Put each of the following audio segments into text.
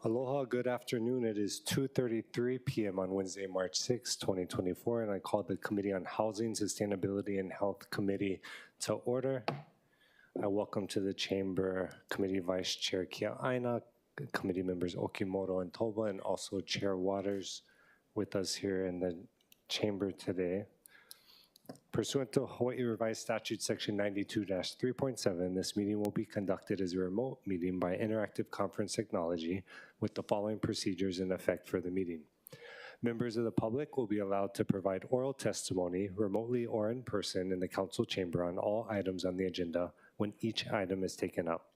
Aloha, good afternoon. It is 2:33 p.m. on Wednesday, March 6, 2024, and I call the Committee on Housing, Sustainability, and Health Committee to order. I welcome to the Chamber Committee Vice Chair Kia Aina, Committee members Okimoto and Toba, and also Chair Waters with us here in the Chamber today. Pursuant to Hawaii Revised Statute Section 92-3.7, this meeting will be conducted as a remote meeting by interactive conference technology with the following procedures in effect for the meeting. Members of the public will be allowed to provide oral testimony remotely or in person in the council chamber on all items on the agenda when each item is taken up.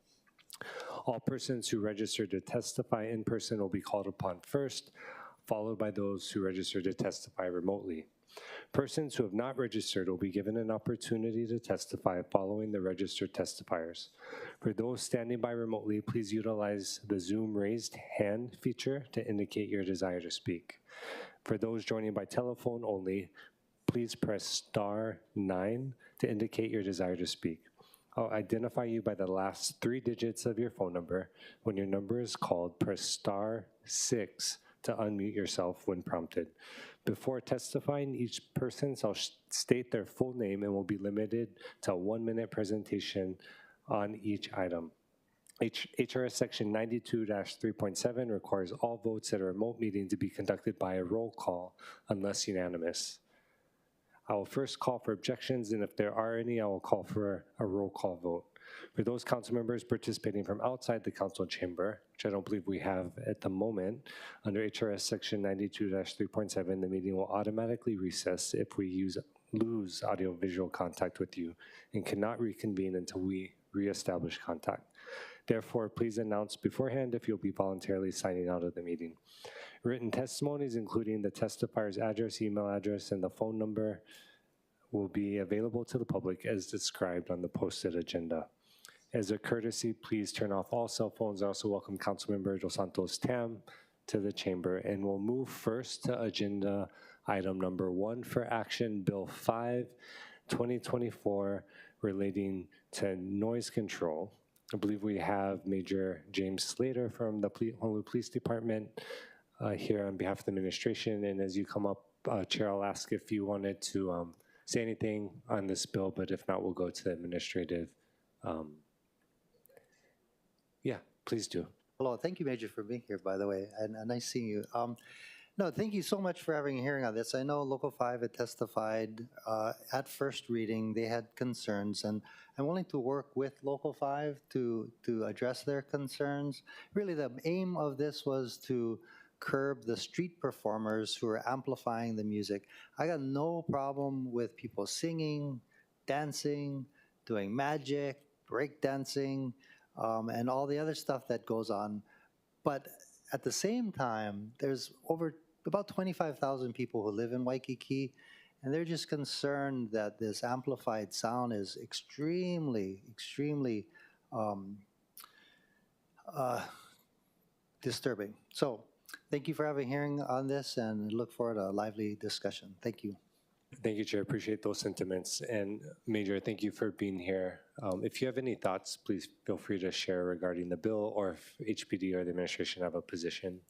All persons who register to testify in person will be called upon first, followed by those who register to testify remotely. Persons who have not registered will be given an opportunity to testify following the registered testifiers. For those standing by remotely, please utilize the Zoom raised hand feature to indicate your desire to speak. For those joining by telephone only, please press *9 to indicate your desire to speak. I'll identify you by the last 3 digits of your phone number. When your number is called, press *6 to unmute yourself when prompted. Before testifying, each person shall state their full name and will be limited to a 1-minute presentation on each item. HRS Section 92-3.7 requires all votes at a remote meeting to be conducted by a roll call unless unanimous. I will first call for objections, and if there are any, I will call for a roll call vote. For those council members participating from outside the council chamber, which I don't believe we have at the moment, under HRS Section 92-3.7, the meeting will automatically recess if we lose audio-visual contact with you and cannot reconvene until we reestablish contact. Therefore, please announce beforehand if you'll be voluntarily signing out of the meeting. Written testimonies, including the testifier's address, email address, and the phone number, will be available to the public as described on the posted agenda. As a courtesy, please turn off all cell phones. I also welcome Councilmember Dos Santos Tam to the chamber, and we'll move first to agenda item number 1 for action, Bill 5, 2024, relating to noise control. I believe we have Major James Slater from the Honolulu Police Department here on behalf of the administration, and as you come up, Chair, I'll ask if you wanted to say anything on this bill, but if not, we'll go to the administrative. Yeah, please do. Hello, thank you, Major, for being here, by the way, and nice seeing you. No, thank you so much for having a hearing on this. I know Local 5 had testified at first reading. They had concerns, and I'm willing to work with Local 5 to address their concerns. Really, the aim of this was to curb the street performers who are amplifying the music. I got no problem with people singing, dancing, doing magic, breakdancing, and all the other stuff that goes on. But at the same time, there's about 25,000 people who live in Waikiki, and they're just concerned that this amplified sound is extremely disturbing. So thank you for having a hearing on this, and look forward to a lively discussion. Thank you. Thank you, Chair. Appreciate those sentiments. And Major, thank you for being here. If you have any thoughts, please feel free to share regarding the bill, or if HPD or the administration have a position.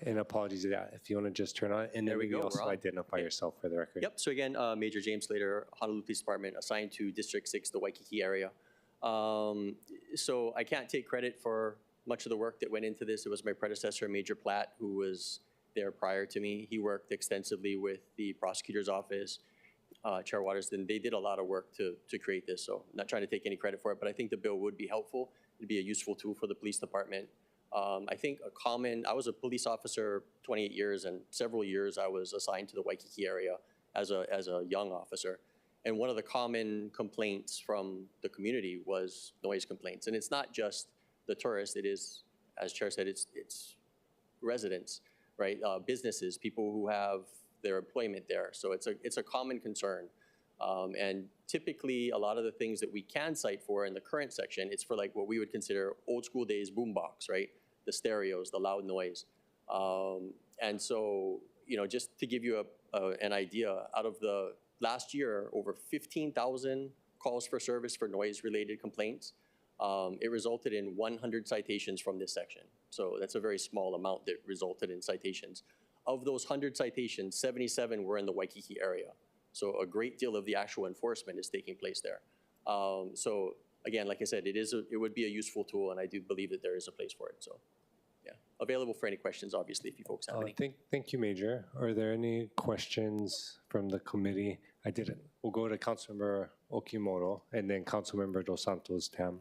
And apologies to that. If you want to just turn on, and then maybe also identify yourself for the record. Yep. So again, Major James Slater, Honolulu Police Department, assigned to District 6, the Waikiki area. So I can't take credit for much of the work that went into this. It was my predecessor, Major Platt, who was there prior to me. He worked extensively with the prosecutor's office, Chair Waters, and they did a lot of work to create this. So I'm not trying to take any credit for it, but I think the bill would be helpful. It'd be a useful tool for the police department. I think I was a police officer 28 years, and several years I was assigned to the Waikiki area as a young officer. And one of the common complaints from the community was noise complaints. And it's not just the tourists, it is, as Chair said, it's residents, right? Businesses, people who have their employment there. So it's a common concern. And typically, a lot of the things that we can cite for in the current section, it's for like what we would consider old school days boombox, right? The stereos, the loud noise. And so, you know, just to give you an idea, out of the last year, over 15,000 calls for service for noise-related complaints. It resulted in 100 citations from this section. So that's a very small amount that resulted in citations. Of those 100 citations, 77 were in the Waikiki area. So a great deal of the actual enforcement is taking place there. So again, like I said, it would be a useful tool, and I do believe that there is a place for it. So yeah, available for any questions, obviously, if you folks have any. Thank you, Major. Are there any questions from the committee? I didn't. We'll go to Councilmember Okimoto and then Councilmember Dos Santos Tam.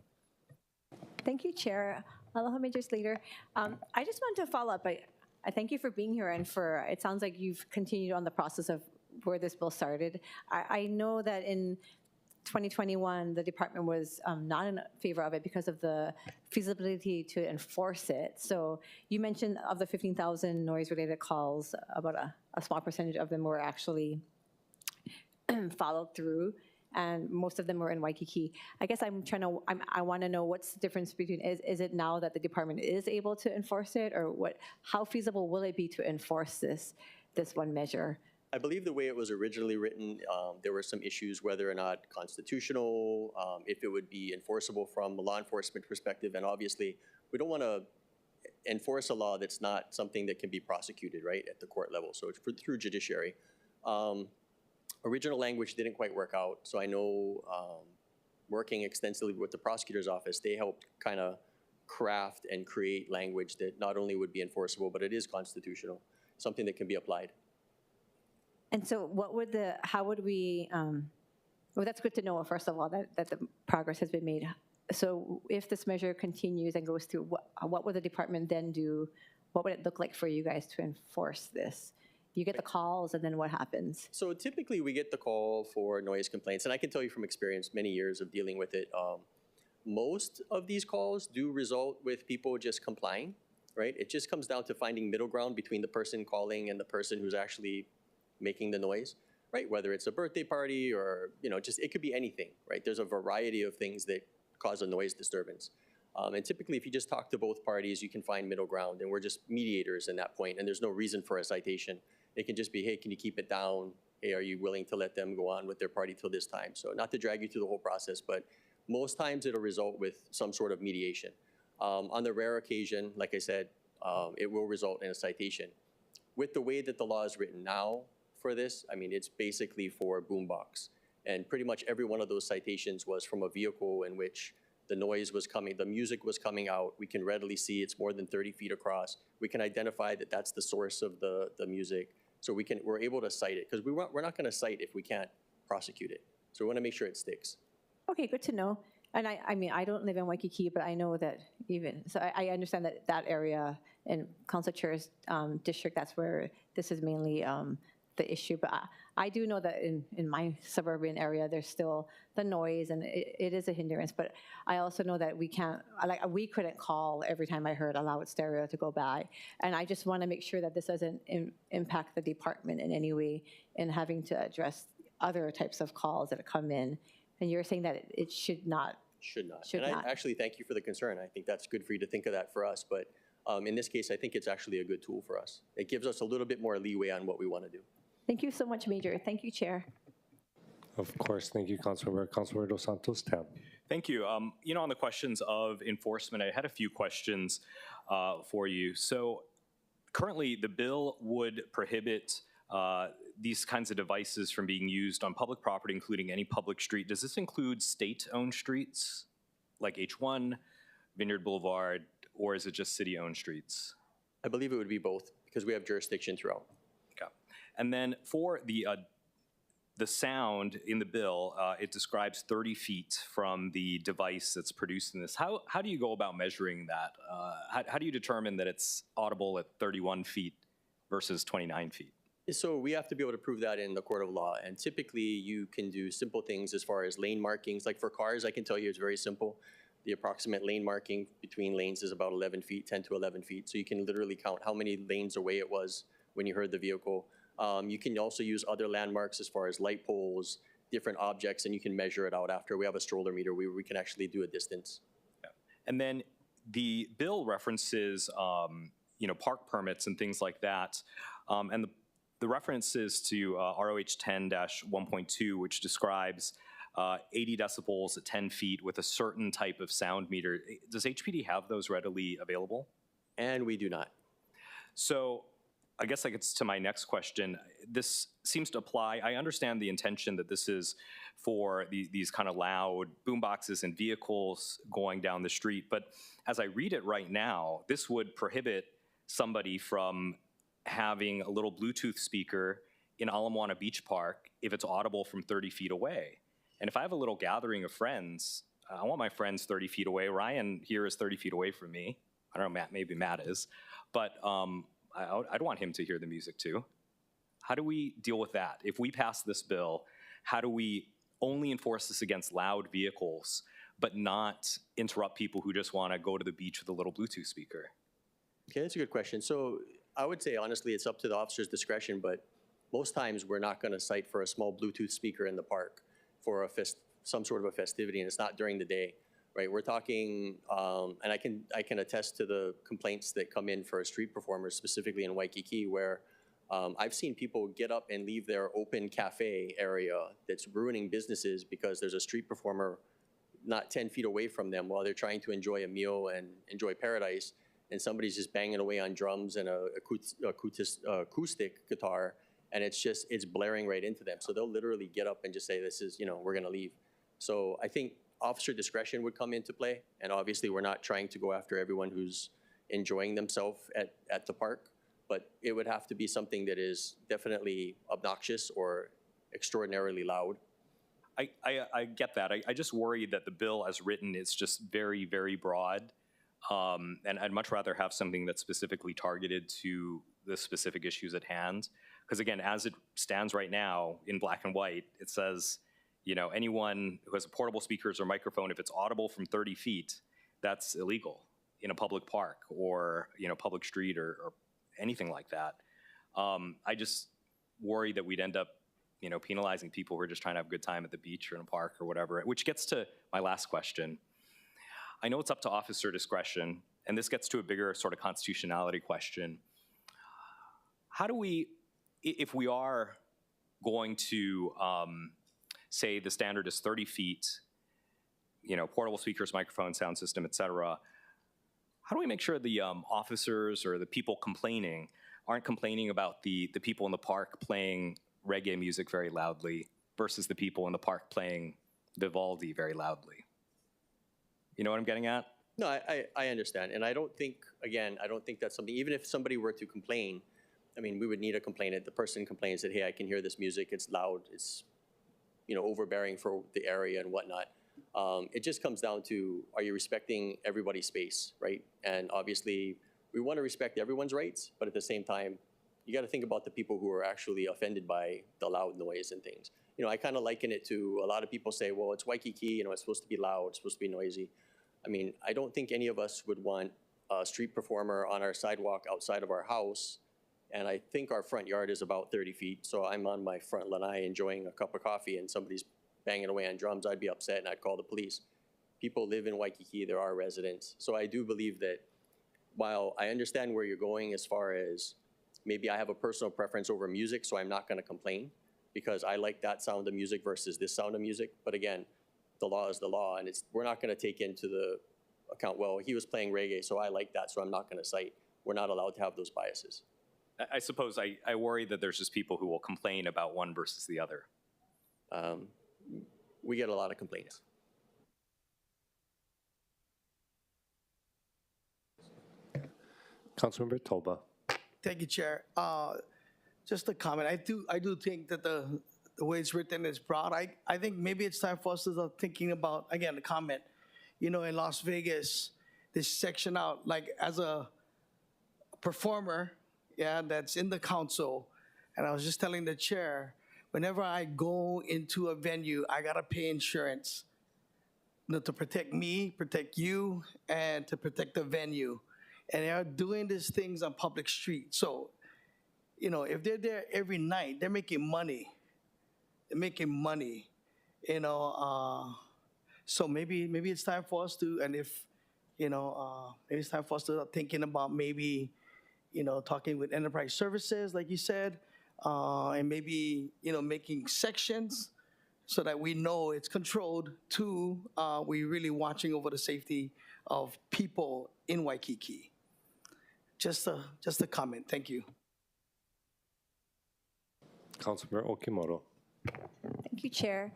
Thank you, Chair. Aloha, Majors Leader. I just want to follow up. I thank you for being here and for, it sounds like you've continued on the process of where this bill started. I know that in 2021, the department was not in favor of it because of the feasibility to enforce it. So you mentioned of the 15,000 noise-related calls, about a small percentage of them were actually followed through, and most of them were in Waikiki. I guess I want to know what's the difference between, is it now that the department is able to enforce it, or how feasible will it be to enforce this one measure? I believe the way it was originally written, there were some issues whether or not constitutional, if it would be enforceable from a law enforcement perspective, and obviously we don't want to enforce a law that's not something that can be prosecuted, right, at the court level, so it's through judiciary. Original language didn't quite work out, so I know working extensively with the prosecutor's office, they helped kind of craft and create language that not only would be enforceable, but it is constitutional, something that can be applied. And so how would we, well, that's good to know, first of all, that the progress has been made. So if this measure continues and goes through, what would the department then do? What would it look like for you guys to enforce this? You get the calls, and then what happens? So typically we get the call for noise complaints, and I can tell you from experience, many years of dealing with it, most of these calls do result with people just complying, right? It just comes down to finding middle ground between the person calling and the person who's actually making the noise, right? Whether it's a birthday party or, just it could be anything, right? There's a variety of things that cause a noise disturbance. And typically, if you just talk to both parties, you can find middle ground, and we're just mediators in that point, and there's no reason for a citation. It can just be, hey, can you keep it down? Hey, are you willing to let them go on with their party till this time? So not to drag you through the whole process, but most times it'll result with some sort of mediation. On the rare occasion, like I said, it will result in a citation. With the way that the law is written now for this, I mean, it's basically for boombox. And pretty much every one of those citations was from a vehicle in which the noise was coming, the music was coming out. We can readily see it's more than 30 feet across. We can identify that that's the source of the music. So we're able to cite it, because we're not going to cite if we can't prosecute it. So we want to make sure it sticks. Okay, good to know. And I mean, I don't live in Waikiki, but I know that so I understand that area in Council Chair's district, that's where this is mainly the issue. But I do know that in my suburban area, there's still the noise, and it is a hindrance. But I also know that we couldn't call every time I heard a loud stereo to go by. And I just want to make sure that this doesn't impact the department in any way in having to address other types of calls that come in. And you're saying that it should not. Should not. I actually thank you for the concern. I think that's good for you to think of that for us. But in this case, I think it's actually a good tool for us. It gives us a little bit more leeway on what we want to do. Thank you so much, Major. Thank you, Chair. Of course, thank you, Councilmember. Councilmember Dos Santos Tam. Thank you. On the questions of enforcement, I had a few questions for you. So currently, the bill would prohibit these kinds of devices from being used on public property, including any public street. Does this include state-owned streets like H1, Vineyard Boulevard, or is it just city-owned streets? I believe it would be both, because we have jurisdiction throughout. Okay. And then for the sound in the bill, it describes 30 feet from the device that's produced in this. How do you go about measuring that? How do you determine that it's audible at 31 feet versus 29 feet? So we have to be able to prove that in the court of law. And typically, you can do simple things as far as lane markings. Like for cars, I can tell you it's very simple. The approximate lane marking between lanes is about 11 feet, 10 to 11 feet. So you can literally count how many lanes away it was when you heard the vehicle. You can also use other landmarks as far as light poles, different objects, and you can measure it out after. We have a stroller meter where we can actually do a distance. Yeah. And then the bill references, park permits and things like that. And the references to ROH 10-1.2, which describes 80 decibels at 10 feet with a certain type of sound meter. Does HPD have those readily available? And we do not. So I guess that gets to my next question. This seems to apply, I understand the intention that this is for these kind of loud boomboxes and vehicles going down the street, but as I read it right now, this would prohibit somebody from having a little Bluetooth speaker in Ala Moana Beach Park if it's audible from 30 feet away. And if I have a little gathering of friends, I want my friends 30 feet away. Ryan here is 30 feet away from me. I don't know, Matt, maybe Matt is, but I'd want him to hear the music too. How do we deal with that? If we pass this bill, how do we only enforce this against loud vehicles, but not interrupt people who just want to go to the beach with a little Bluetooth speaker? Okay, that's a good question. So I would say, honestly, it's up to the officer's discretion, but most times we're not going to cite for a small Bluetooth speaker in the park for some sort of a festivity, and it's not during the day, right? We're talking, and I can attest to the complaints that come in for street performers, specifically in Waikiki, where I've seen people get up and leave their open cafe area that's ruining businesses because there's a street performer not 10 feet away from them while they're trying to enjoy a meal and enjoy paradise, and somebody's just banging away on drums and a acoustic guitar, and it's blaring right into them. So they'll literally get up and just say, this is, we're gonna leave. So I think officer discretion would come into play, and obviously we're not trying to go after everyone who's enjoying themselves at the park, but it would have to be something that is definitely obnoxious or extraordinarily loud. I get that. I just worry that the bill as written is just very, very broad. And I'd much rather have something that's specifically targeted to the specific issues at hand. Because again, as it stands right now in black and white, it says, anyone who has portable speakers or microphone, if it's audible from 30 feet, that's illegal in a public park or, public street or anything like that. I just worry that we'd end up, penalizing people who are just trying to have a good time at the beach or in a park or whatever, which gets to my last question. I know it's up to officer discretion, and this gets to a bigger sort of constitutionality question. How do we, if we are going to say the standard is 30 feet, portable speakers, microphone, sound system, et cetera, how do we make sure the officers or the people complaining aren't complaining about the people in the park playing reggae music very loudly versus the people in the park playing Vivaldi very loudly? You know what I'm getting at? No, I understand. And I don't think that's something, even if somebody were to complain, we would need a complainant. The person complains that, hey, I can hear this music, it's loud, it's, overbearing for the area and whatnot. It just comes down to, are you respecting everybody's space, right? And obviously, we want to respect everyone's rights, but at the same time, you got to think about the people who are actually offended by the loud noise and things. I kind of liken it to, a lot of people say, well, it's Waikiki, it's supposed to be loud, it's supposed to be noisy. I don't think any of us would want a street performer on our sidewalk outside of our house, and I think our front yard is about 30 feet, so I'm on my front lanai enjoying a cup of coffee and somebody's banging away on drums, I'd be upset and I'd call the police. People live in Waikiki, there are residents. So I do believe that while I understand where you're going as far as maybe I have a personal preference over music, so I'm not gonna complain because I like that sound of music versus this sound of music. But again, the law is the law, and we're not gonna take into the account, well, he was playing reggae, so I like that, so I'm not gonna cite. We're not allowed to have those biases. I suppose I worry that there's just people who will complain about one versus the other. We get a lot of complaints. Councilmember Toba. Thank you, Chair. Just a comment. I do think that the way it's written is broad. I think maybe it's time for us to start thinking about, again, the comment, in Las Vegas, this section out, like as a performer, that's in the council, and I was just telling the chair, whenever I go into a venue, I gotta pay insurance, to protect me, protect you, and to protect the venue. And they are doing these things on public streets. So, if they're there every night, they're making money. They're making money, So maybe it's time for us to, and if, maybe it's time for us to start thinking about maybe, talking with enterprise services, like you said, and maybe, making sections so that we know it's controlled. Two, we're really watching over the safety of people in Waikiki. Just a comment. Thank you. Councilmember Okimoto. Thank you, Chair.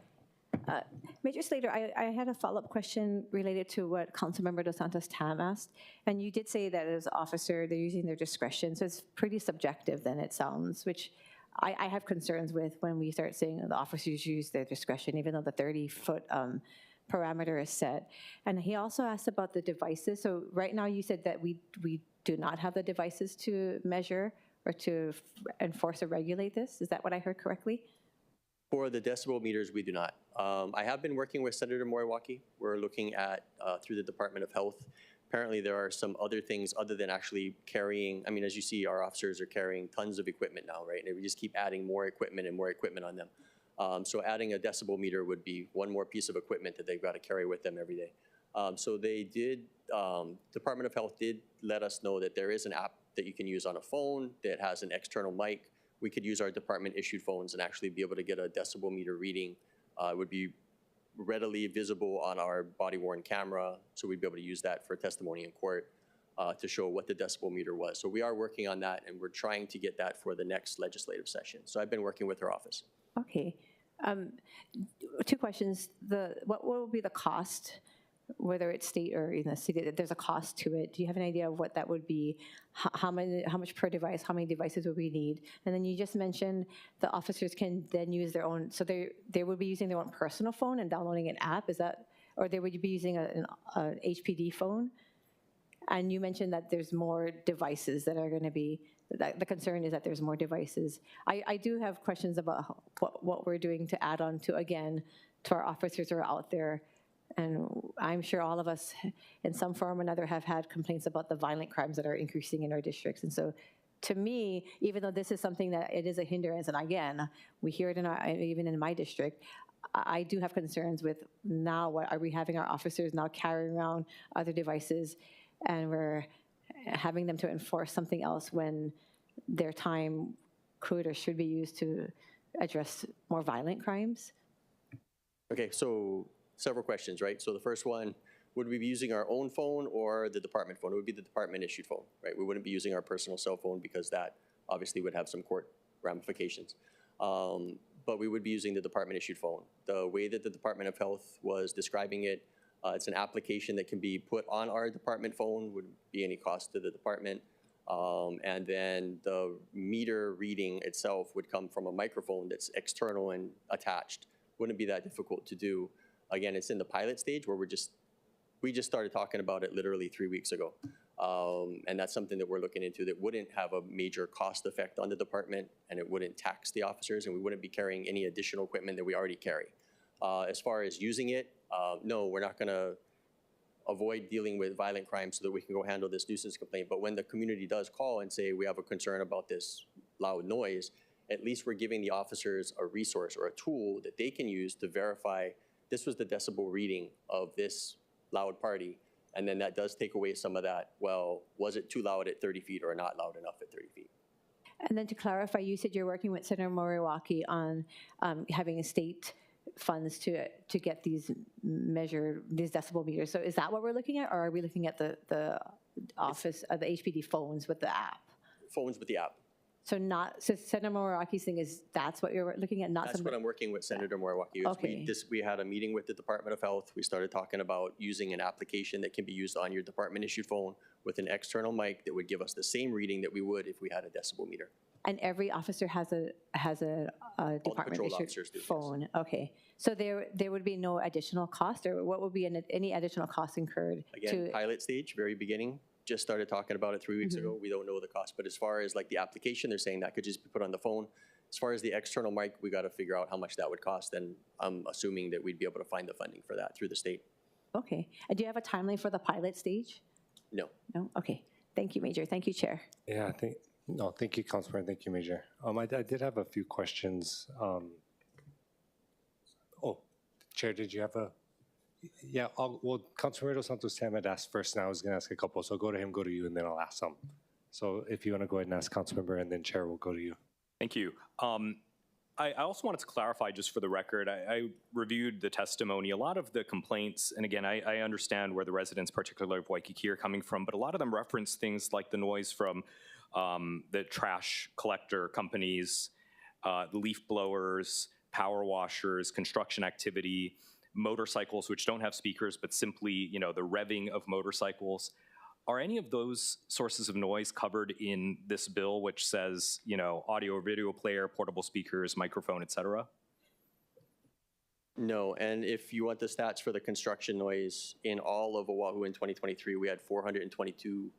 Major Slater, I had a follow-up question related to what Councilmember Dos Santos Tam asked. And you did say that as an officer, they're using their discretion. So it's pretty subjective then, it sounds, which I have concerns with when we start saying the officers use their discretion, even though the 30-foot parameter is set. And he also asked about the devices. So right now you said that we do not have the devices to measure or to enforce or regulate this. Is that what I heard correctly? For the decibel meters, we do not. I have been working with Senator Moriwaki. We're looking at, through the Department of Health, apparently there are some other things other than actually carrying, I mean, as you see, our officers are carrying tons of equipment now, right? And we just keep adding more equipment and more equipment on them. So adding a decibel meter would be one more piece of equipment that they've got to carry with them every day. So they did, Department of Health did let us know that there is an app that you can use on a phone that has an external mic. We could use our department-issued phones and actually be able to get a decibel meter reading. It would be readily visible on our body-worn camera, so we'd be able to use that for testimony in court to show what the decibel meter was. So we are working on that, and we're trying to get that for the next legislative session. So I've been working with her office. Okay. Two questions. What will be the cost, whether it's state or in the city? There's a cost to it. Do you have an idea of what that would be? How much per device? How many devices would we need? And then you just mentioned the officers can then use their own. So they would be using their own personal phone and downloading an app. Is that, or they would be using an HPD phone? And you mentioned that there's more devices that are going to be. The concern is that there's more devices. I do have questions about what we're doing to add on to, again, to our officers who are out there. And I'm sure all of us, in some form or another, have had complaints about the violent crimes that are increasing in our districts. And so, to me, even though this is something that it is a hindrance, and again, we hear it even in my district, I do have concerns with now. What are we having our officers now carrying around other devices, and we're having them to enforce something else when their time could or should be used to address more violent crimes? Okay, so several questions, right? So the first one, would we be using our own phone or the department phone? It would be the department-issued phone, right? We wouldn't be using our personal cell phone because that obviously would have some court ramifications. But we would be using the department-issued phone. The way that the Department of Health was describing it, it's an application that can be put on our department phone, wouldn't be any cost to the department. And then the meter reading itself would come from a microphone that's external and attached. Wouldn't be that difficult to do. Again, it's in the pilot stage where we just started talking about it literally 3 weeks ago. And that's something that we're looking into that wouldn't have a major cost effect on the department, and it wouldn't tax the officers, and we wouldn't be carrying any additional equipment that we already carry. As far as using it, no, we're not gonna avoid dealing with violent crime so that we can go handle this nuisance complaint. But when the community does call and say, we have a concern about this loud noise, at least we're giving the officers a resource or a tool that they can use to verify this was the decibel reading of this loud party. And then that does take away some of that, well, was it too loud at 30 feet or not loud enough at 30 feet? And then to clarify, you said you're working with Senator Moriwaki on having state funds to get these decibel meters. So is that what we're looking at, or are we looking at the office of the HPD phones with the app? Phones with the app. So Senator Moriwaki's thing is that's what you're looking at, not That's something. what I'm working with Senator Moriwaki. Okay. We had a meeting with the Department of Health. We started talking about using an application that can be used on your department-issued phone with an external mic that would give us the same reading that we would if we had a decibel meter. And every officer has a department-issued officers do, yes. phone. Okay. So there would be no additional cost, or what would be any additional cost incurred? Again, pilot stage, very beginning. Just started talking about it 3 weeks ago. We don't know the cost, but as far as like the application, they're saying that could just be put on the phone. As far as the external mic, we got to figure out how much that would cost, and I'm assuming that we'd be able to find the funding for that through the state. Okay. And do you have a timeline for the pilot stage? No. No? Okay. Thank you, Major. Thank you, Chair. Yeah, thank you, Councilman. Thank you, Major. I did have a few questions. Chair, did you have a? Yeah, well, Councilmember Dos Santos Tam had asked first, and I was going to ask a couple. So go to him, go to you, and then I'll ask some. So if you want to go ahead and ask Councilmember, and then Chair will go to you. Thank you. I also wanted to clarify, just for the record, I reviewed the testimony. A lot of the complaints, and again, I understand where the residents, particularly of Waikiki, are coming from, but a lot of them reference things like the noise from the trash collector companies, leaf blowers, power washers, construction activity, motorcycles, which don't have speakers, but simply, you know, the revving of motorcycles. Are any of those sources of noise covered in this bill, which says, you know, audio or video player, portable speakers, microphone, et cetera? No, and if you want the stats for the construction noise, in all of Oahu in 2023, we had 422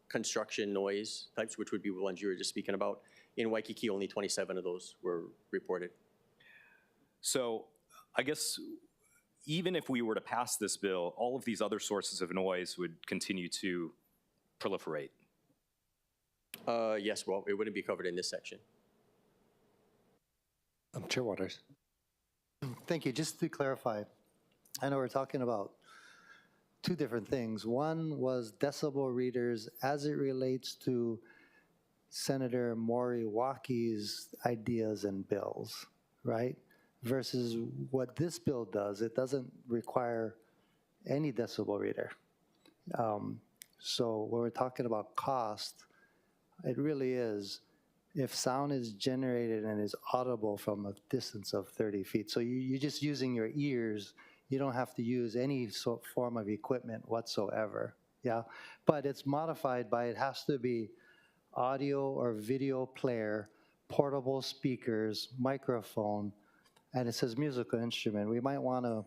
construction noise types, which would be the ones you were just speaking about. In Waikiki, only 27 of those were reported. So I guess even if we were to pass this bill, all of these other sources of noise would continue to proliferate. Yes, well, it wouldn't be covered in this section. Chair Waters. Thank you. Just to clarify, I know we're talking about two different things. One was decibel readers as it relates to Senator Moriwaki's ideas and bills, right? Versus what this bill does. It doesn't require any decibel reader. So when we're talking about cost, it really is if sound is generated and is audible from a distance of 30 feet. So you're just using your ears. You don't have to use any form of equipment whatsoever. Yeah, but it's modified by it has to be audio or video player, portable speakers, microphone, and it says musical instrument. We might want to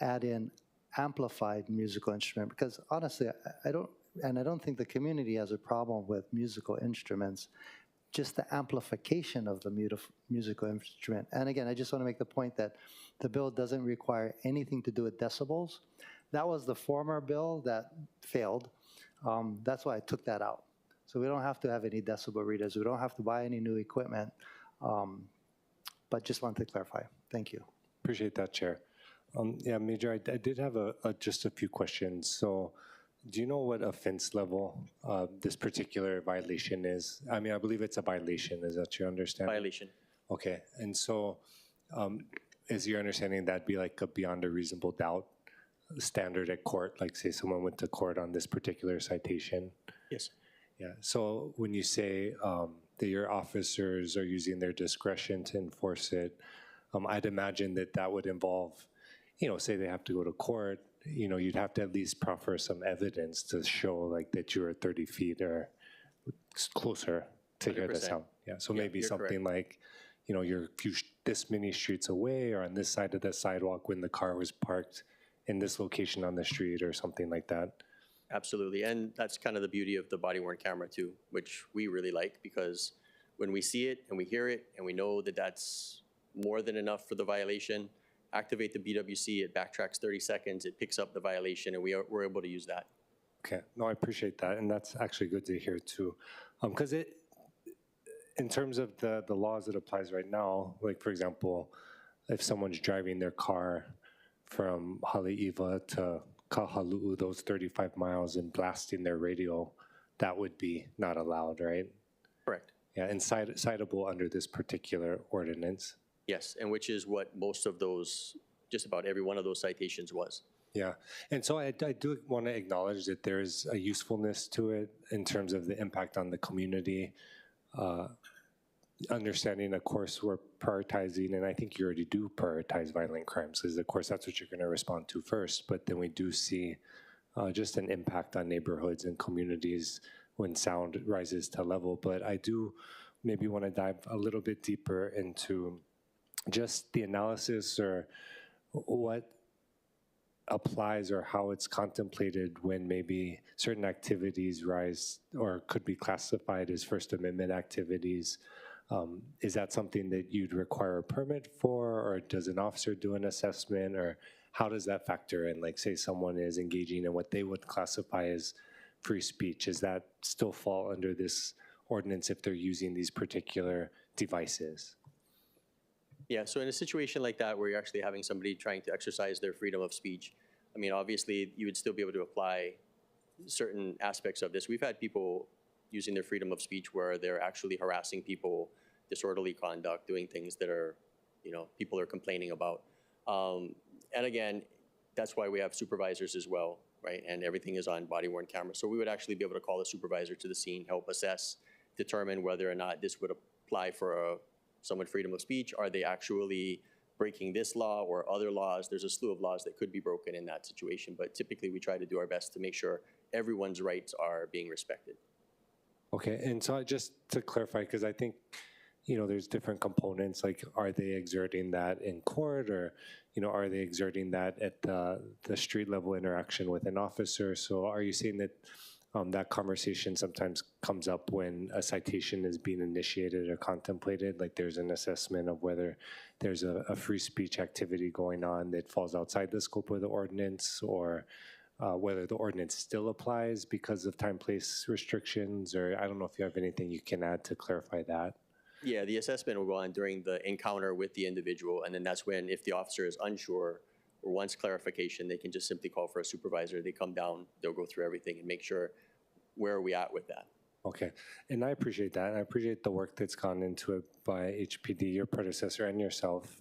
add in amplified musical instrument because honestly, I don't think the community has a problem with musical instruments, just the amplification of the musical instrument. And again, I just want to make the point that the bill doesn't require anything to do with decibels. That was the former bill that failed. That's why I took that out. So we don't have to have any decibel readers. We don't have to buy any new equipment. But just wanted to clarify. Thank you. Appreciate that, Chair. Yeah, Major, I did have just a few questions. So do you know what offense level this particular violation is? I mean, I believe it's a violation. Is that your understanding? Violation. Okay. And so is your understanding that'd be like a beyond a reasonable doubt standard at court? Like say someone went to court on this particular citation? Yes. Yeah. So when you say that your officers are using their discretion to enforce it, I'd imagine that that would involve, you know, say they have to go to court, you know, you'd have to at least proffer some evidence to show like that you were 30 feet or closer to hear the 100%. sound. Yeah. So Yeah, maybe you're something correct. like, you know, you're this many streets away or on this side of the sidewalk when the car was parked in this location on the street or something like that. Absolutely, and that's kind of the beauty of the body-worn camera too, which we really like because when we see it and we hear it and we know that that's more than enough for the violation, activate the BWC, it backtracks 30 seconds, it picks up the violation, and we're able to use that. Okay, no, I appreciate that, and that's actually good to hear too, because in terms of the laws it applies right now, like for example, if someone's driving their car from Haleiwa to Kahaluu, those 35 miles, and blasting their radio, that would be not allowed, right? Correct. Yeah, and citable under this particular ordinance. Yes, and which is what most of those, just about every one of those citations was. Yeah, and so I do want to acknowledge that there is a usefulness to it in terms of the impact on the community. Understanding, of course, we're prioritizing, and I think you already do prioritize violent crimes, because of course that's what you're going to respond to first, but then we do see just an impact on neighborhoods and communities when sound rises to level. But I do maybe want to dive a little bit deeper into just the analysis or what applies or how it's contemplated when maybe certain activities rise or could be classified as First Amendment activities. Is that something that you'd require a permit for, or does an officer do an assessment, or how does that factor in? Like say someone is engaging in what they would classify as free speech. Does that still fall under this ordinance if they're using these particular devices? Yeah, so in a situation like that where you're actually having somebody trying to exercise their freedom of speech, I mean, obviously you would still be able to apply certain aspects of this. We've had people using their freedom of speech where they're actually harassing people, disorderly conduct, doing things that are people are complaining about. And again, that's why we have supervisors as well, right? And everything is on body-worn camera. So we would actually be able to call a supervisor to the scene, help assess, determine whether or not this would apply for someone freedom of speech. Are they actually breaking this law or other laws? There's a slew of laws that could be broken in that situation, but typically we try to do our best to make sure everyone's rights are being respected. Okay, and so just to clarify, because I think, there's different components, like are they exerting that in court, or, are they exerting that at the street level interaction with an officer? So are you saying that that conversation sometimes comes up when a citation is being initiated or contemplated, like there's an assessment of whether there's a free speech activity going on that falls outside the scope of the ordinance, or whether the ordinance still applies because of time, place restrictions, or I don't know if you have anything you can add to clarify that. Yeah, the assessment will go on during the encounter with the individual, and then that's when, if the officer is unsure or wants clarification, they can just simply call for a supervisor. They come down, they'll go through everything and make sure where are we at with that. Okay, and I appreciate that. I appreciate the work that's gone into it by HPD, your predecessor, and yourself.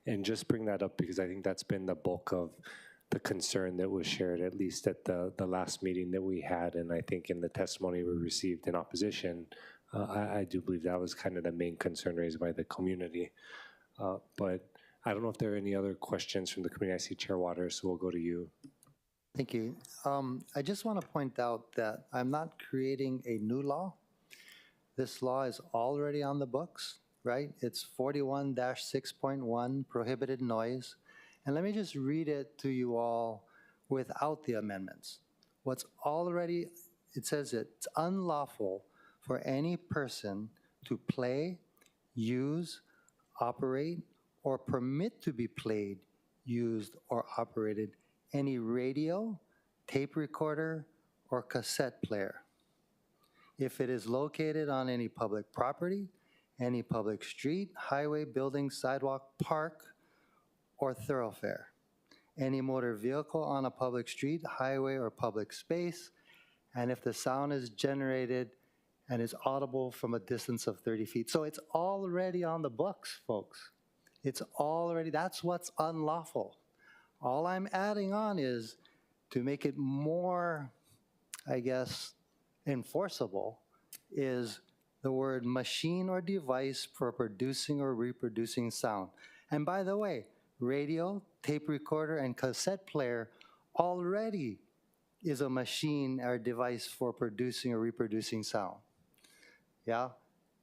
And just bring that up because I think that's been the bulk of the concern that was shared, at least at the last meeting that we had. And I think in the testimony we received in opposition, I do believe that was kind of the main concern raised by the community. But I don't know if there are any other questions from the community. I see Chair Waters, so we'll go to you. Thank you. I just want to point out that I'm not creating a new law. This law is already on the books, right? It's 41-6.1, prohibited noise. And let me just read it to you all without the amendments. What's already, it says it's unlawful for any person to play, use, operate, or permit to be played, used, or operated any radio, tape recorder, or cassette player if it is located on any public property, any public street, highway, building, sidewalk, park, or thoroughfare, any motor vehicle on a public street, highway, or public space, and if the sound is generated and is audible from a distance of 30 feet. So it's already on the books, folks. It's already, that's what's unlawful. All I'm adding on is to make it more, I guess, enforceable is the word machine or device for producing or reproducing sound. And by the way, radio, tape recorder, and cassette player already is a machine or device for producing or reproducing sound. Yeah?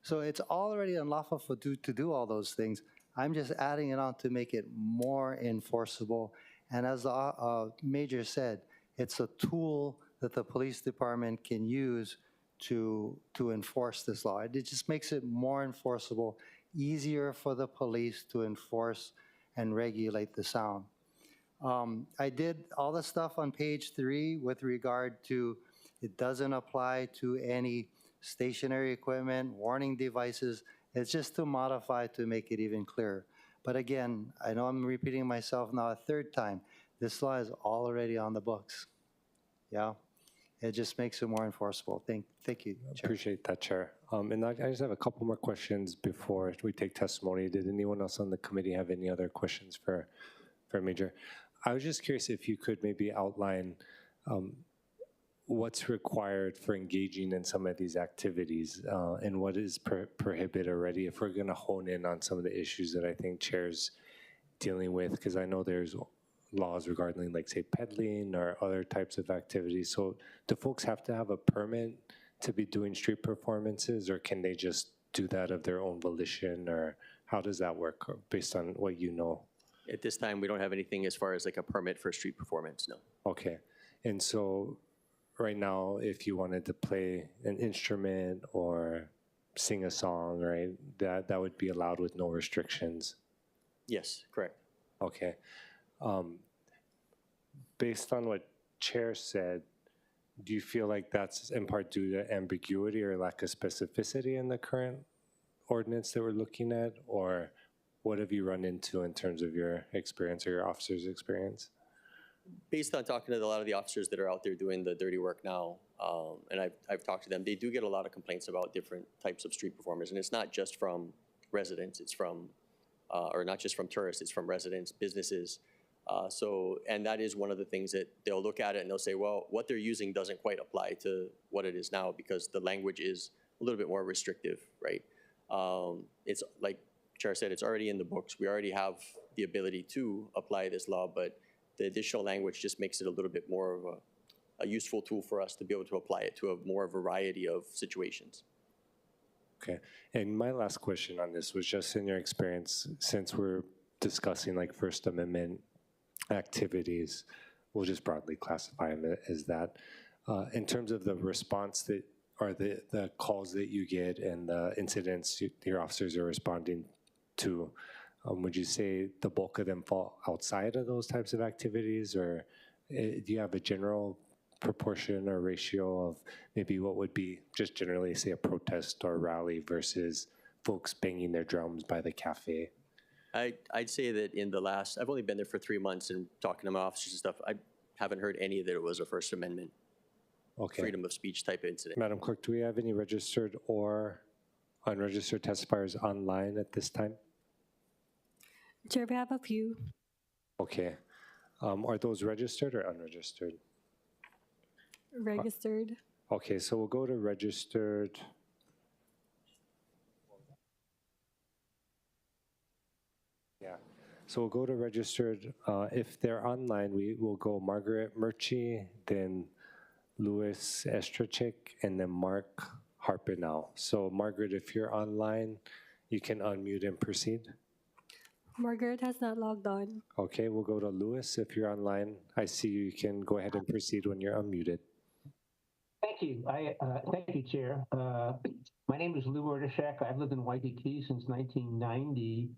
So it's already unlawful to do all those things. I'm just adding it on to make it more enforceable. And as the Major said, it's a tool that the police department can use to enforce this law. It just makes it more enforceable, easier for the police to enforce and regulate the sound. I did all the stuff on page 3 with regard to it doesn't apply to any stationary equipment, warning devices. It's just to modify to make it even clearer. But again, I know I'm repeating myself now a third time. This law is already on the books. Yeah, it just makes it more enforceable. Thank you, Chair. Appreciate that, Chair. And I just have a couple more questions before we take testimony. Did anyone else on the committee have any other questions for Major? I was just curious if you could maybe outline what's required for engaging in some of these activities and what is prohibited already, if we're going to hone in on some of the issues that I think Chair's dealing with, because I know there's laws regarding, like, say, peddling or other types of activities. So do folks have to have a permit to be doing street performances, or can they just do that of their own volition, or how does that work based on what you know? At this time, we don't have anything as far as like a permit for street performance, no. Okay. And so right now, if you wanted to play an instrument or sing a song, right, that would be allowed with no restrictions? Yes, correct. Okay. Based on what Chair said, do you feel like that's in part due to ambiguity or lack of specificity in the current ordinance that we're looking at? Or what have you run into in terms of your experience or your officer's experience? Based on talking to a lot of the officers that are out there doing the dirty work now, and I've talked to them, they do get a lot of complaints about different types of street performers. And it's not just from residents, it's from or not just from tourists, it's from residents, businesses. And that is one of the things that they'll look at it and they'll say, well, what they're using doesn't quite apply to what it is now because the language is a little bit more restrictive, right? It's like Chair said, it's already in the books. We already have the ability to apply this law, but the additional language just makes it a little bit more of a useful tool for us to be able to apply it to a more variety of situations. Okay, and my last question on this was just in your experience, since we're discussing like First Amendment activities, we'll just broadly classify them as that. In terms of the response that, or the calls that you get and the incidents your officers are responding to, would you say the bulk of them fall outside of those types of activities, or do you have a general proportion or ratio of maybe what would be just generally, say, a protest or rally versus folks banging their drums by the cafe? I'd say that in the last, I've only been there for 3 months and talking to my officers and stuff, I haven't heard any that it was a First Amendment freedom of speech type incident. Madam Clerk, do we have any registered or unregistered testifiers online at this time? Chair, we have a few. Okay. Are those registered or unregistered? Registered. Okay, so we'll go to registered. Yeah, so we'll go to registered. If they're online, we will go Margaret Murchie, then Louis Estrachik, and then Mark Harpenow. So Margaret, if you're online, you can unmute and proceed. Margaret has not logged on. Okay, we'll go to Louis. If you're online, I see you can go ahead and proceed when you're unmuted. Thank you. Thank you, Chair. My name is Lou Erdeshek. I've lived in Waikiki since 1990.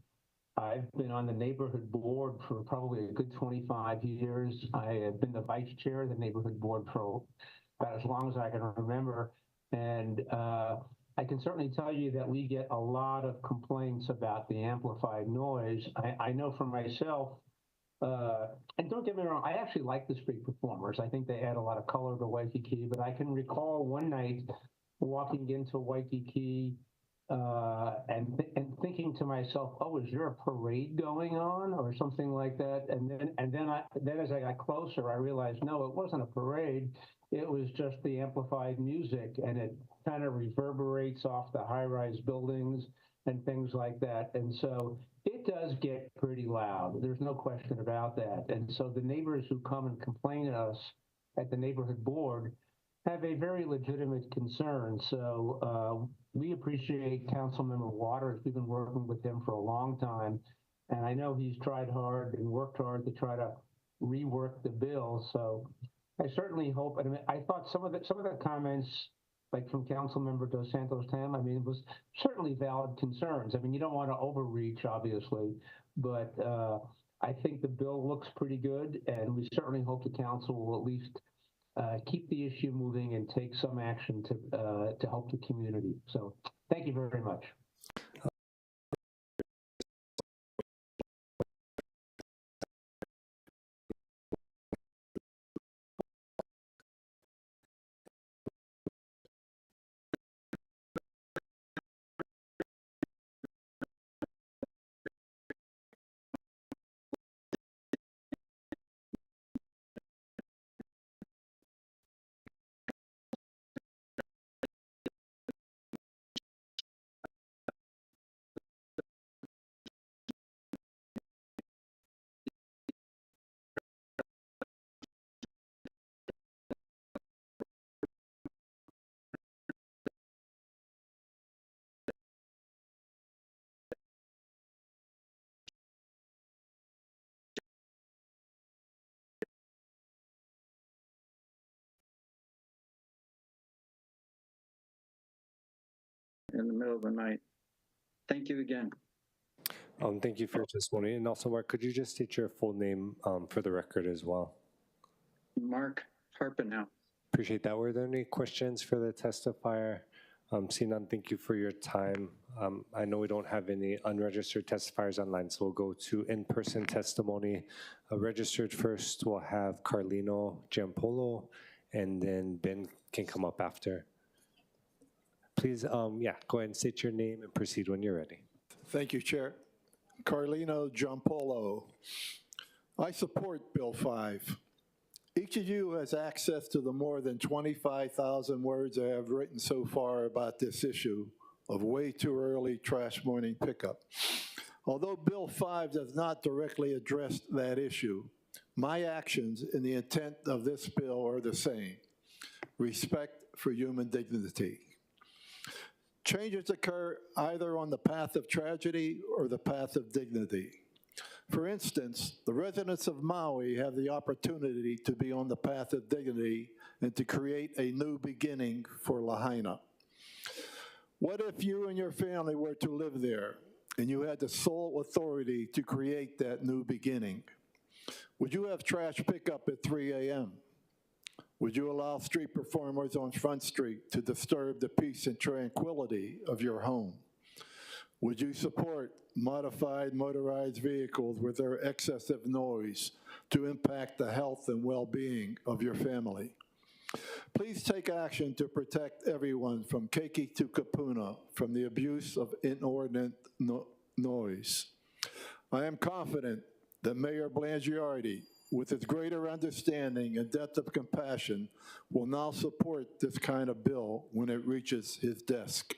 I've been on the neighborhood board for probably a good 25 years. I have been the vice chair of the neighborhood board for about as long as I can remember. And I can certainly tell you that we get a lot of complaints about the amplified noise. I know for myself, and don't get me wrong, I actually like the street performers. I think they add a lot of color to Waikiki, but I can recall one night walking into Waikiki and thinking to myself, oh, is there a parade going on or something like that? And then as I got closer, I realized, no, it wasn't a parade. It was just the amplified music, and it kind of reverberates off the high-rise buildings and things like that. And so it does get pretty loud. There's no question about that. And so the neighbors who come and complain to us at the neighborhood board have a very legitimate concern. So we appreciate Councilmember Waters. We've been working with him for a long time. And I know he's tried hard and worked hard to try to rework the bill. So I certainly hope, I thought some of the comments, like from Councilmember Dos Santos Tam, I mean, it was certainly valid concerns. I mean, you don't want to overreach, obviously, but I think the bill looks pretty good, and we certainly hope the council will at least keep the issue moving and take some action to help the community. So thank you very much. In the middle of the night. Thank you again. Thank you for your testimony. And also, Mark, could you just state your full name for the record as well? Mark Harpenow. Appreciate that. Were there any questions for the testifier? Seeing none, thank you for your time. I know we don't have any unregistered testifiers online, so we'll go to in-person testimony. Registered first, we'll have Carlino Giampolo, and then Ben can come up after. Please, yeah, go ahead and state your name and proceed when you're ready. Thank you, Chair. Carlino Giampolo. I support Bill 5. Each of you has access to the more than 25,000 words I have written so far about this issue of way too early trash morning pickup. Although Bill 5 does not directly address that issue, my actions and the intent of this bill are the same: respect for human dignity. Changes occur either on the path of tragedy or the path of dignity. For instance, the residents of Maui have the opportunity to be on the path of dignity and to create a new beginning for Lahaina. What if you and your family were to live there and you had the sole authority to create that new beginning? Would you have trash pickup at 3 a.m.? Would you allow street performers on Front Street to disturb the peace and tranquility of your home? Would you support modified motorized vehicles with their excessive noise to impact the health and well-being of your family? Please take action to protect everyone from Keiki to Kapuna from the abuse of inordinate noise. I am confident that Mayor Blangiardi, with his greater understanding and depth of compassion, will now support this kind of bill when it reaches his desk.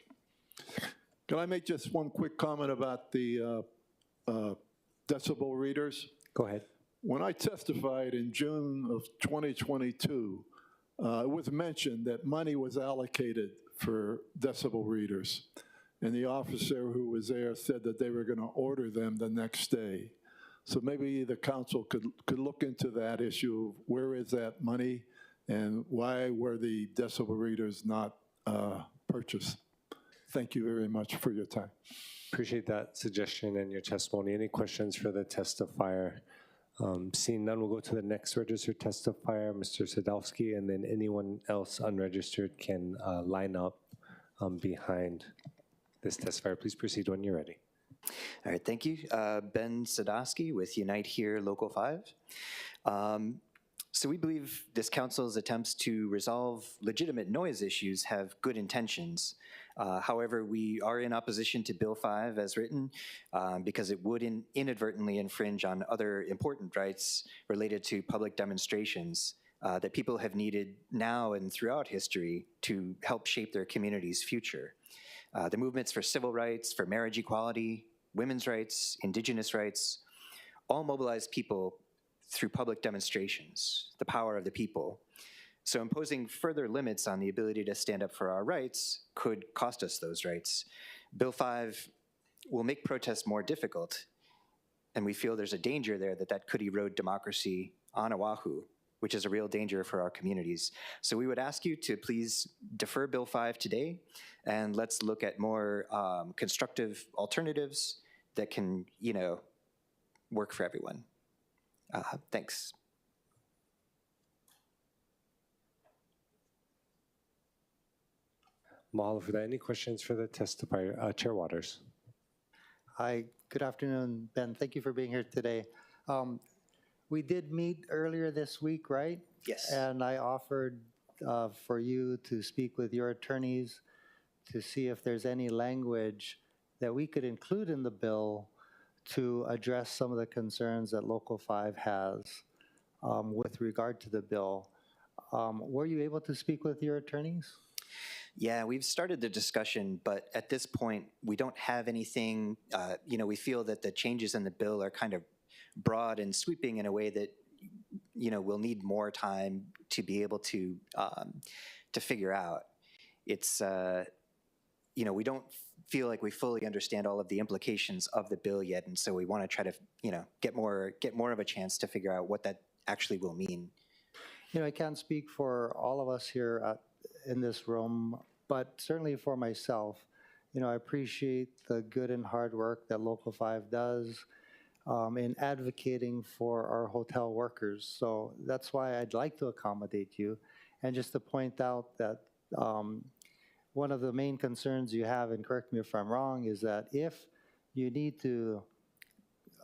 Can I make just one quick comment about the decibel readers? Go ahead. When I testified in June of 2022, it was mentioned that money was allocated for decibel readers. And the officer who was there said that they were going to order them the next day. So maybe the council could look into that issue. Where is that money and why were the decibel readers not purchased? Thank you very much for your time. Appreciate that suggestion and your testimony. Any questions for the testifier? Seeing none, we'll go to the next registered testifier, Mr. Sadowski, and then anyone else unregistered can line up behind this testifier. Please proceed when you're ready. All right, thank you. Ben Sadowski with Unite Here Local 5. So we believe this council's attempts to resolve legitimate noise issues have good intentions. However, we are in opposition to Bill 5 as written because it would inadvertently infringe on other important rights related to public demonstrations that people have needed now and throughout history to help shape their community's future. The movements for civil rights, for marriage equality, women's rights, indigenous rights, all mobilize people through public demonstrations, the power of the people. So imposing further limits on the ability to stand up for our rights could cost us those rights. Bill 5 will make protests more difficult, and we feel there's a danger there that could erode democracy on Oahu, which is a real danger for our communities. So we would ask you to please defer Bill 5 today, and let's look at more constructive alternatives that can, work for everyone. Thanks. Mahalo for that. Any questions for the testifier? Chair Waters. Hi, good afternoon, Ben. Thank you for being here today. We did meet earlier this week, right? Yes. And I offered for you to speak with your attorneys to see if there's any language that we could include in the bill to address some of the concerns that Local 5 has with regard to the bill. Were you able to speak with your attorneys? Yeah, we've started the discussion, but at this point, we don't have anything. We feel that the changes in the bill are kind of broad and sweeping in a way that, we'll need more time to be able to figure out. It's, we don't feel like we fully understand all of the implications of the bill yet, and so we want to try to, get more of a chance to figure out what that actually will mean. I can't speak for all of us here in this room, but certainly for myself, I appreciate the good and hard work that Local 5 does in advocating for our hotel workers. So that's why I'd like to accommodate you. And just to point out that one of the main concerns you have, and correct me if I'm wrong, is that if you need to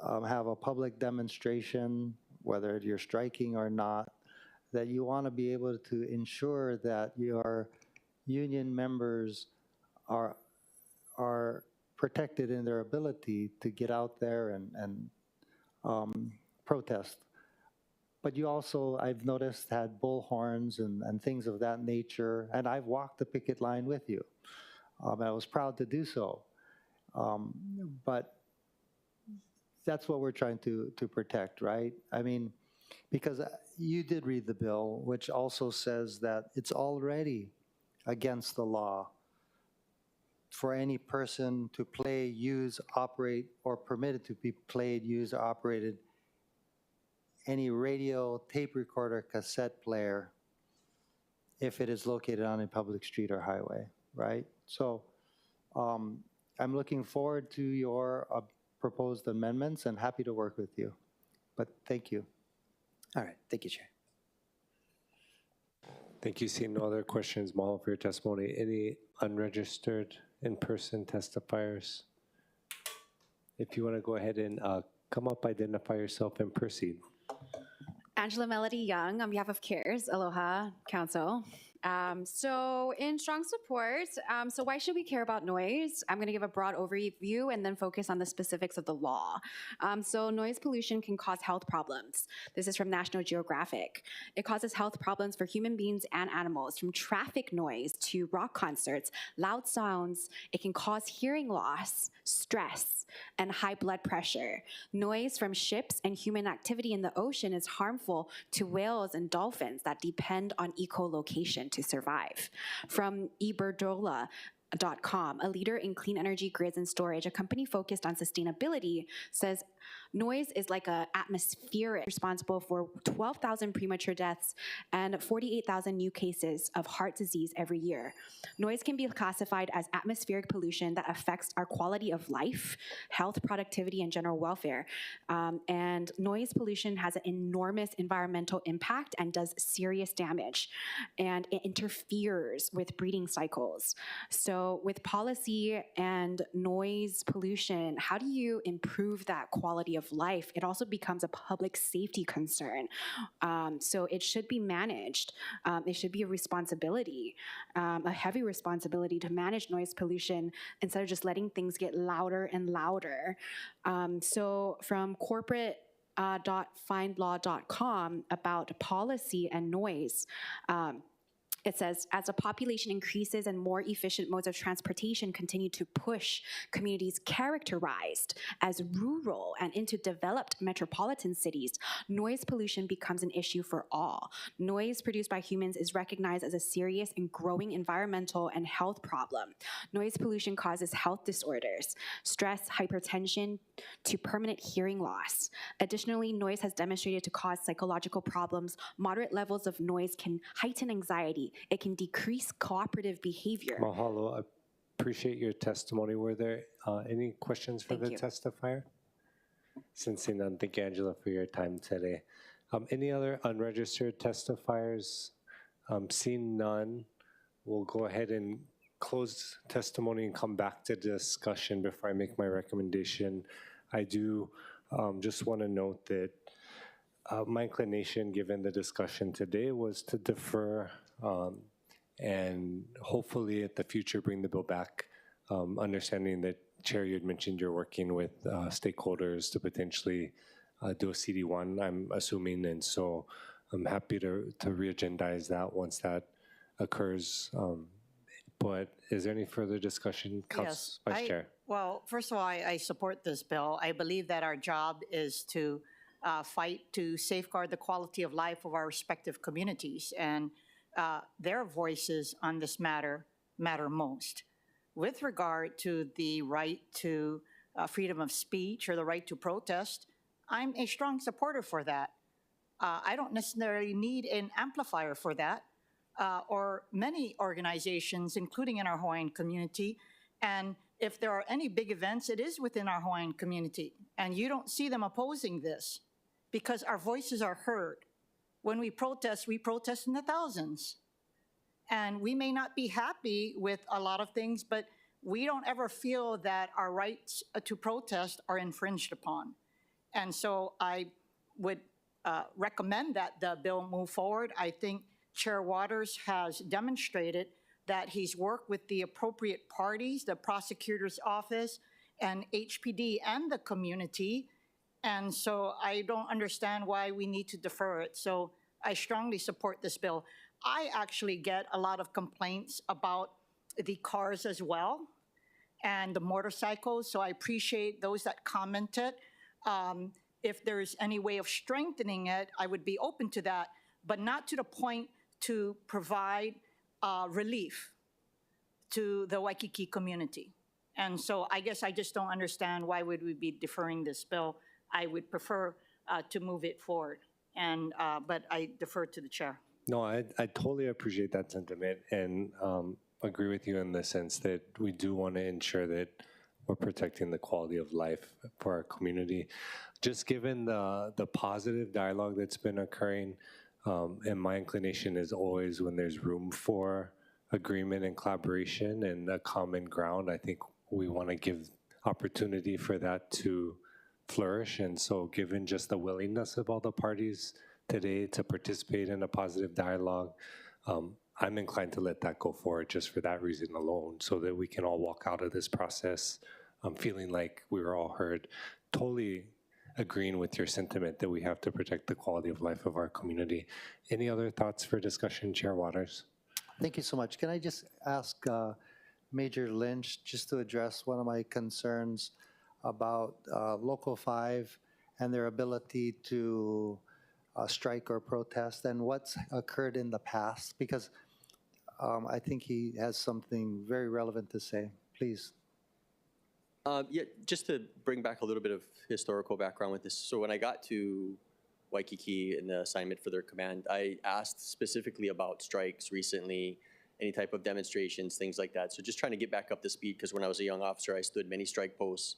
have a public demonstration, whether you're striking or not, that you want to be able to ensure that your union members are protected in their ability to get out there and protest. But you also, I've noticed, had bullhorns and things of that nature, and I've walked the picket line with you. I was proud to do so. But that's what we're trying to protect, right? I mean, because you did read the bill, which also says that it's already against the law for any person to play, use, operate, or permitted to be played, used, or operated any radio, tape recorder, cassette player if it is located on a public street or highway, right? So I'm looking forward to your proposed amendments and happy to work with you. But thank you. All right, thank you, Chair. Thank you. Seeing no other questions, Mahalo, for your testimony. Any unregistered in-person testifiers? If you want to go ahead and come up, identify yourself, and proceed. Angela Melody Young on behalf of CARES. Aloha, Council. So in strong support, so why should we care about noise? I'm going to give a broad overview and then focus on the specifics of the law. So noise pollution can cause health problems. This is from National Geographic. It causes health problems for human beings and animals, from traffic noise to rock concerts, loud sounds. It can cause hearing loss, stress, and high blood pressure. Noise from ships and human activity in the ocean is harmful to whales and dolphins that depend on echolocation to survive. From Iberdrola.com, a leader in clean energy grids and storage, a company focused on sustainability, says noise is like an atmospheric responsible for 12,000 premature deaths and 48,000 new cases of heart disease every year. Noise can be classified as atmospheric pollution that affects our quality of life, health, productivity, and general welfare. And noise pollution has an enormous environmental impact and does serious damage. And it interferes with breeding cycles. So with policy and noise pollution, how do you improve that quality of life? It also becomes a public safety concern. So it should be managed. It should be a responsibility, a heavy responsibility to manage noise pollution instead of just letting things get louder and louder. So from corporate.findlaw.com about policy and noise, it says, as the population increases and more efficient modes of transportation continue to push communities characterized as rural and into developed metropolitan cities, noise pollution becomes an issue for all. Noise produced by humans is recognized as a serious and growing environmental and health problem. Noise pollution causes health disorders, stress, hypertension, to permanent hearing loss. Additionally, noise has demonstrated to cause psychological problems. Moderate levels of noise can heighten anxiety. It can decrease cooperative behavior. Mahalo. I appreciate your testimony. Were there any questions for the testifier? Sensing none, thank you, Angela, for your time today. Any other unregistered testifiers? Seeing none, we'll go ahead and close testimony and come back to discussion before I make my recommendation. I do just want to note that my inclination, given the discussion today, was to defer and hopefully at the future bring the bill back, understanding that, Chair, you had mentioned you're working with stakeholders to potentially do a CD1, I'm assuming, and so I'm happy to re-agendize that once that occurs. But is there any further discussion, Yes, Vice Chair? Well, first of all, I support this bill. I believe that our job is to fight to safeguard the quality of life of our respective communities, and their voices on this matter most. With regard to the right to freedom of speech or the right to protest, I'm a strong supporter for that. I don't necessarily need an amplifier for that, or many organizations, including in our Hawaiian community. And if there are any big events, it is within our Hawaiian community. And you don't see them opposing this because our voices are heard. When we protest in the thousands. And we may not be happy with a lot of things, but we don't ever feel that our rights to protest are infringed upon. And so I would recommend that the bill move forward. I think Chair Waters has demonstrated that he's worked with the appropriate parties, the prosecutor's office and HPD and the community. And so I don't understand why we need to defer it. So I strongly support this bill. I actually get a lot of complaints about the cars as well and the motorcycles. So I appreciate those that commented. If there's any way of strengthening it, I would be open to that, but not to the point to provide relief to the Waikiki community. And so I guess I just don't understand why would we be deferring this bill. I would prefer to move it forward, and but I defer to the chair. No, I totally appreciate that sentiment and agree with you in the sense that we do want to ensure that we're protecting the quality of life for our community. Just given the positive dialogue that's been occurring, and my inclination is always when there's room for agreement and collaboration and a common ground, I think we want to give opportunity for that to flourish. And so given just the willingness of all the parties today to participate in a positive dialogue, I'm inclined to let that go forward just for that reason alone, so that we can all walk out of this process feeling like we were all heard. Totally agreeing with your sentiment that we have to protect the quality of life of our community. Any other thoughts for discussion, Chair Waters? Thank you so much. Can I just ask Major Lynch just to address one of my concerns about Local 5 and their ability to strike or protest, and what's occurred in the past? Because I think he has something very relevant to say. Please. Yeah, just to bring back a little bit of historical background with this. So when I got to Waikiki in the assignment for their command, I asked specifically about strikes recently, any type of demonstrations, things like that. So just trying to get back up to speed, because when I was a young officer, I stood many strike posts.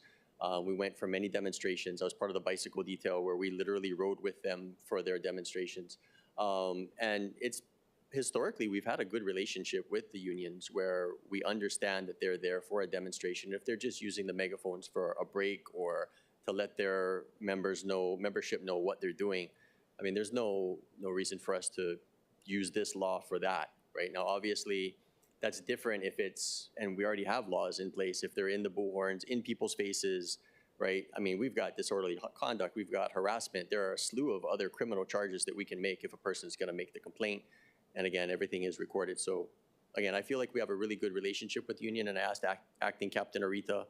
We went for many demonstrations. I was part of the bicycle detail where we literally rode with them for their demonstrations. And it's historically, we've had a good relationship with the unions where we understand that they're there for a demonstration. If they're just using the megaphones for a break or to let their membership know what they're doing, I mean, there's no reason for us to use this law for that. Right now, obviously, that's different if it's, and we already have laws in place, if they're in the bullhorns, in people's faces, right? I mean, we've got disorderly conduct, we've got harassment. There are a slew of other criminal charges that we can make if a person's gonna make the complaint. And again, everything is recorded. So again, I feel like we have a really good relationship with the union, and I asked Acting Captain Arita,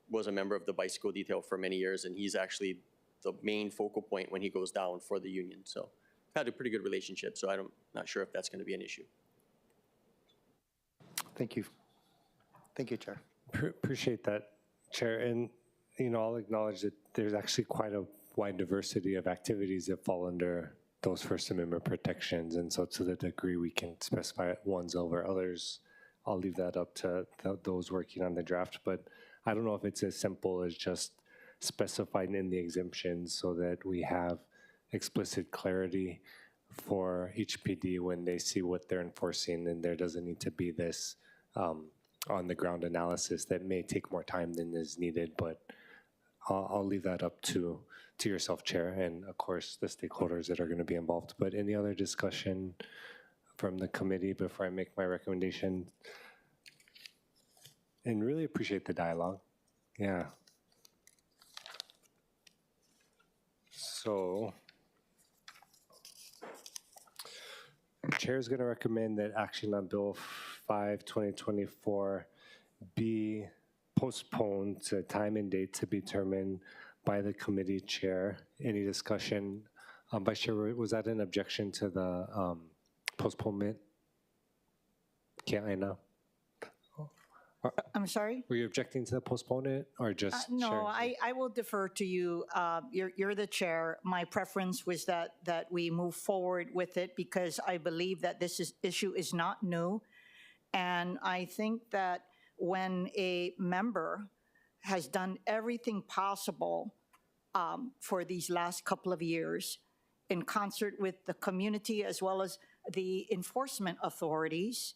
was a member of the bicycle detail for many years, and he's actually the main focal point when he goes down for the union. So we've had a pretty good relationship, so I'm not sure if that's gonna be an issue. Thank you. Thank you, Chair. Appreciate that, Chair. And, you know, I'll acknowledge that there's actually quite a wide diversity of activities that fall under those First Amendment protections. And so to the degree we can specify ones over others, I'll leave that up to those working on the draft. But I don't know if it's as simple as just specifying in the exemptions so that we have explicit clarity for each PD when they see what they're enforcing, and there doesn't need to be this on the ground analysis that may take more time than is needed. But I'll leave that up to yourself, Chair, and of course the stakeholders that are going to be involved. But any other discussion from the committee before I make my recommendation? And really appreciate the dialogue. Yeah. So Chair is going to recommend that action on Bill 5, 2024 be postponed to a time and date to be determined by the committee chair. Any discussion? Vice Chair, was that an objection to the postponement? Can't I know? I'm sorry? Were you objecting to the postponement or just? No, sharing? I will defer to you. You're the chair. My preference was that we move forward with it because I believe that this issue is not new. And I think that when a member has done everything possible for these last couple of years in concert with the community as well as the enforcement authorities,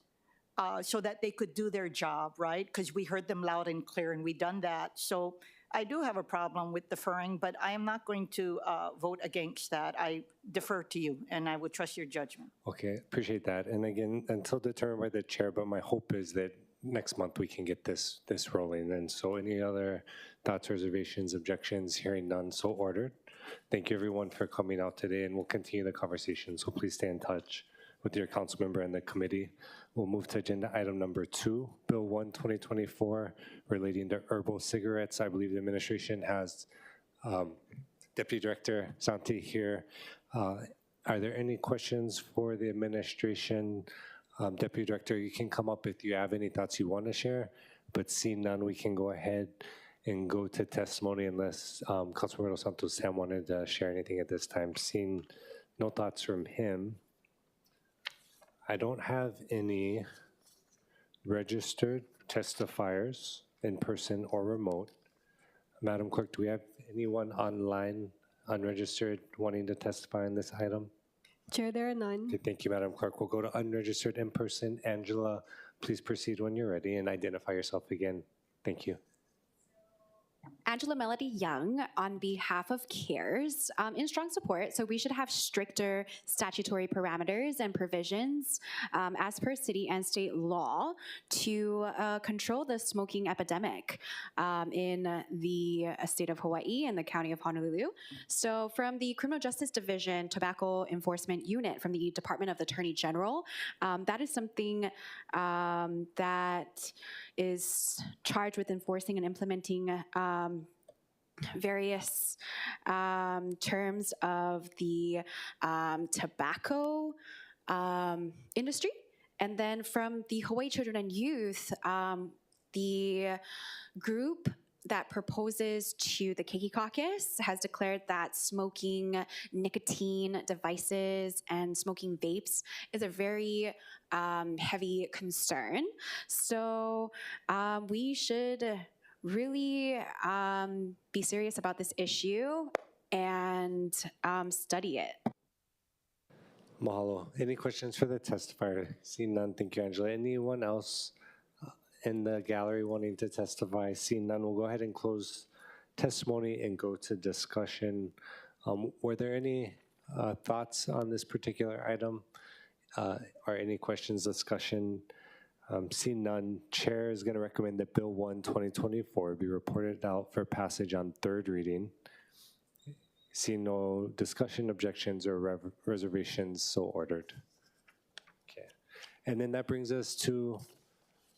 so that they could do their job, right? Because we heard them loud and clear and we done that. So I do have a problem with deferring, but I am not going to vote against that. I defer to you, and I would trust your judgment. Okay, appreciate that. And again, until determined by the chair, but my hope is that next month we can get this rolling. And so any other thoughts, reservations, objections, hearing none, so ordered. Thank you everyone for coming out today, and we'll continue the conversation. So please stay in touch with your council member and the committee. We'll move to agenda item number 2, Bill 1, 2024, relating to herbal cigarettes. I believe the administration has Deputy Director Santi here. Are there any questions for the administration? Deputy Director, you can come up if you have any thoughts you want to share, but seeing none, we can go ahead and go to testimony unless Councilmember Dos Santos Sam wanted to share anything at this time. Seeing no thoughts from him, I don't have any registered testifiers in person or remote. Madam Clerk, do we have anyone online, unregistered, wanting to testify on this item? Chair, there are none. Okay, thank you, Madam Clerk. We'll go to unregistered in person. Angela, please proceed when you're ready and identify yourself again. Thank you. Angela Melody Young on behalf of CARES in strong support. So we should have stricter statutory parameters and provisions as per city and state law to control the smoking epidemic in the state of Hawaii and the county of Honolulu. So from the Criminal Justice Division Tobacco Enforcement Unit from the Department of the Attorney General, that is something that is charged with enforcing and implementing various terms of the tobacco industry. And then from the Hawaii Children and Youth, the group that proposes to the Keiki Caucus has declared that smoking nicotine devices and smoking vapes is a very heavy concern. So we should really be serious about this issue and study it. Mahalo. Any questions for the testifier? Seeing none, thank you, Angela. Anyone else in the gallery wanting to testify? Seeing none, we'll go ahead and close testimony and go to discussion. Were there any thoughts on this particular item? Or any questions, discussion? Seeing none, Chair is going to recommend that Bill 1, 2024 be reported out for passage on third reading. Seeing no discussion, objections, or reservations, so ordered. Okay. And then that brings us to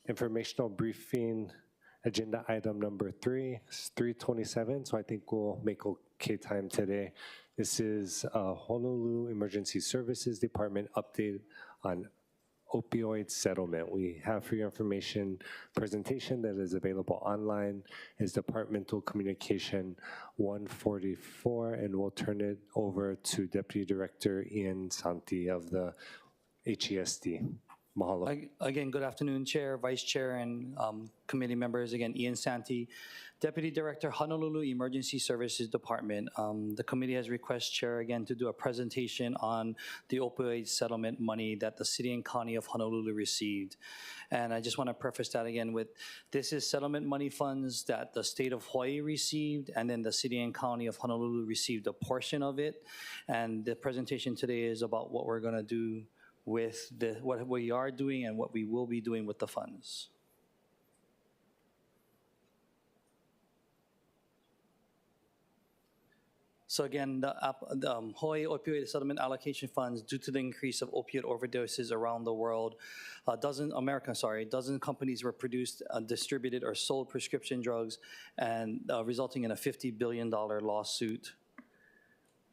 informational briefing, agenda item number 3, 327. So I think we'll make okay time today. This is Honolulu Emergency Services Department update on opioid settlement. We have for your information presentation that is available online. Is departmental communication 144, and we'll turn it over to Deputy Director Ian Santi of the HESD. Mahalo. Again, good afternoon, Chair, Vice Chair, and committee members. Again, Ian Santi, Deputy Director, Honolulu Emergency Services Department. The committee has requested Chair again to do a presentation on the opioid settlement money that the City and County of Honolulu received. And I just want to preface that again with, this is settlement money funds that the state of Hawaii received, and then the City and County of Honolulu received a portion of it. And the presentation today is about what we're going to do with what we are doing and what we will be doing with the funds. So again, the Hawaii Opioid Settlement Allocation Funds, due to the increase of opioid overdoses around the world, dozen companies were produced, distributed, or sold prescription drugs, and resulting in a $50 billion lawsuit.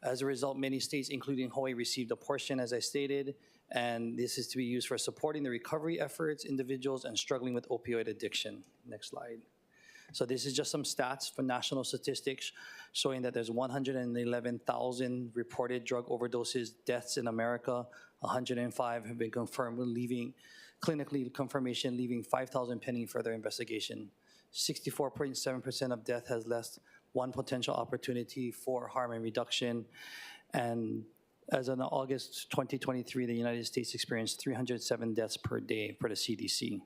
As a result, many states, including Hawaii, received a portion, as I stated, and this is to be used for supporting the recovery efforts, individuals, and struggling with opioid addiction. Next slide. So this is just some stats for national statistics showing that there's 111,000 reported drug overdoses, deaths in America. 105 have been confirmed leaving, clinically confirmation, leaving 5,000 pending further investigation. 64.7% of death has less one potential opportunity for harm and reduction. And as of August 2023, the United States experienced 307 deaths per day per the CDC.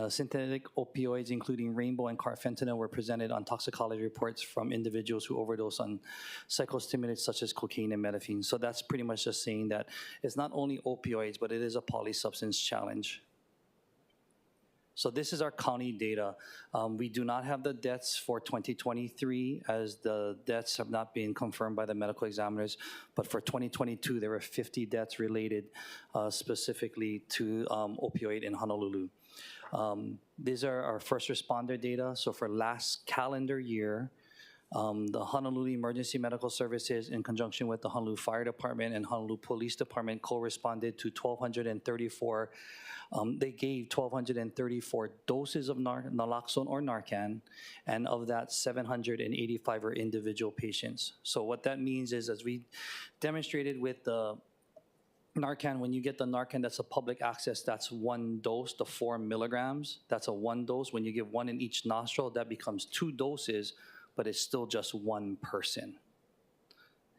Synthetic opioids, including rainbow and carfentanil, were presented on toxicology reports from individuals who overdose on psychostimulants such as cocaine and methamphetamine. So that's pretty much just saying that it's not only opioids, but it is a polysubstance challenge. So this is our county data. We do not have the deaths for 2023, as the deaths have not been confirmed by the medical examiners. But for 2022, there were 50 deaths related specifically to opioid in Honolulu. These are our first responder data. So for last calendar year, the Honolulu Emergency Medical Services, in conjunction with the Honolulu Fire Department and Honolulu Police Department, co-responded to 1,234. They gave 1,234 doses of naloxone or Narcan, and of that, 785 were individual patients. So what that means is, as we demonstrated with the Narcan, when you get the Narcan, that's a public access, that's one dose, the 4 milligrams. That's a one dose. When you give one in each nostril, that becomes 2 doses, but it's still just one person.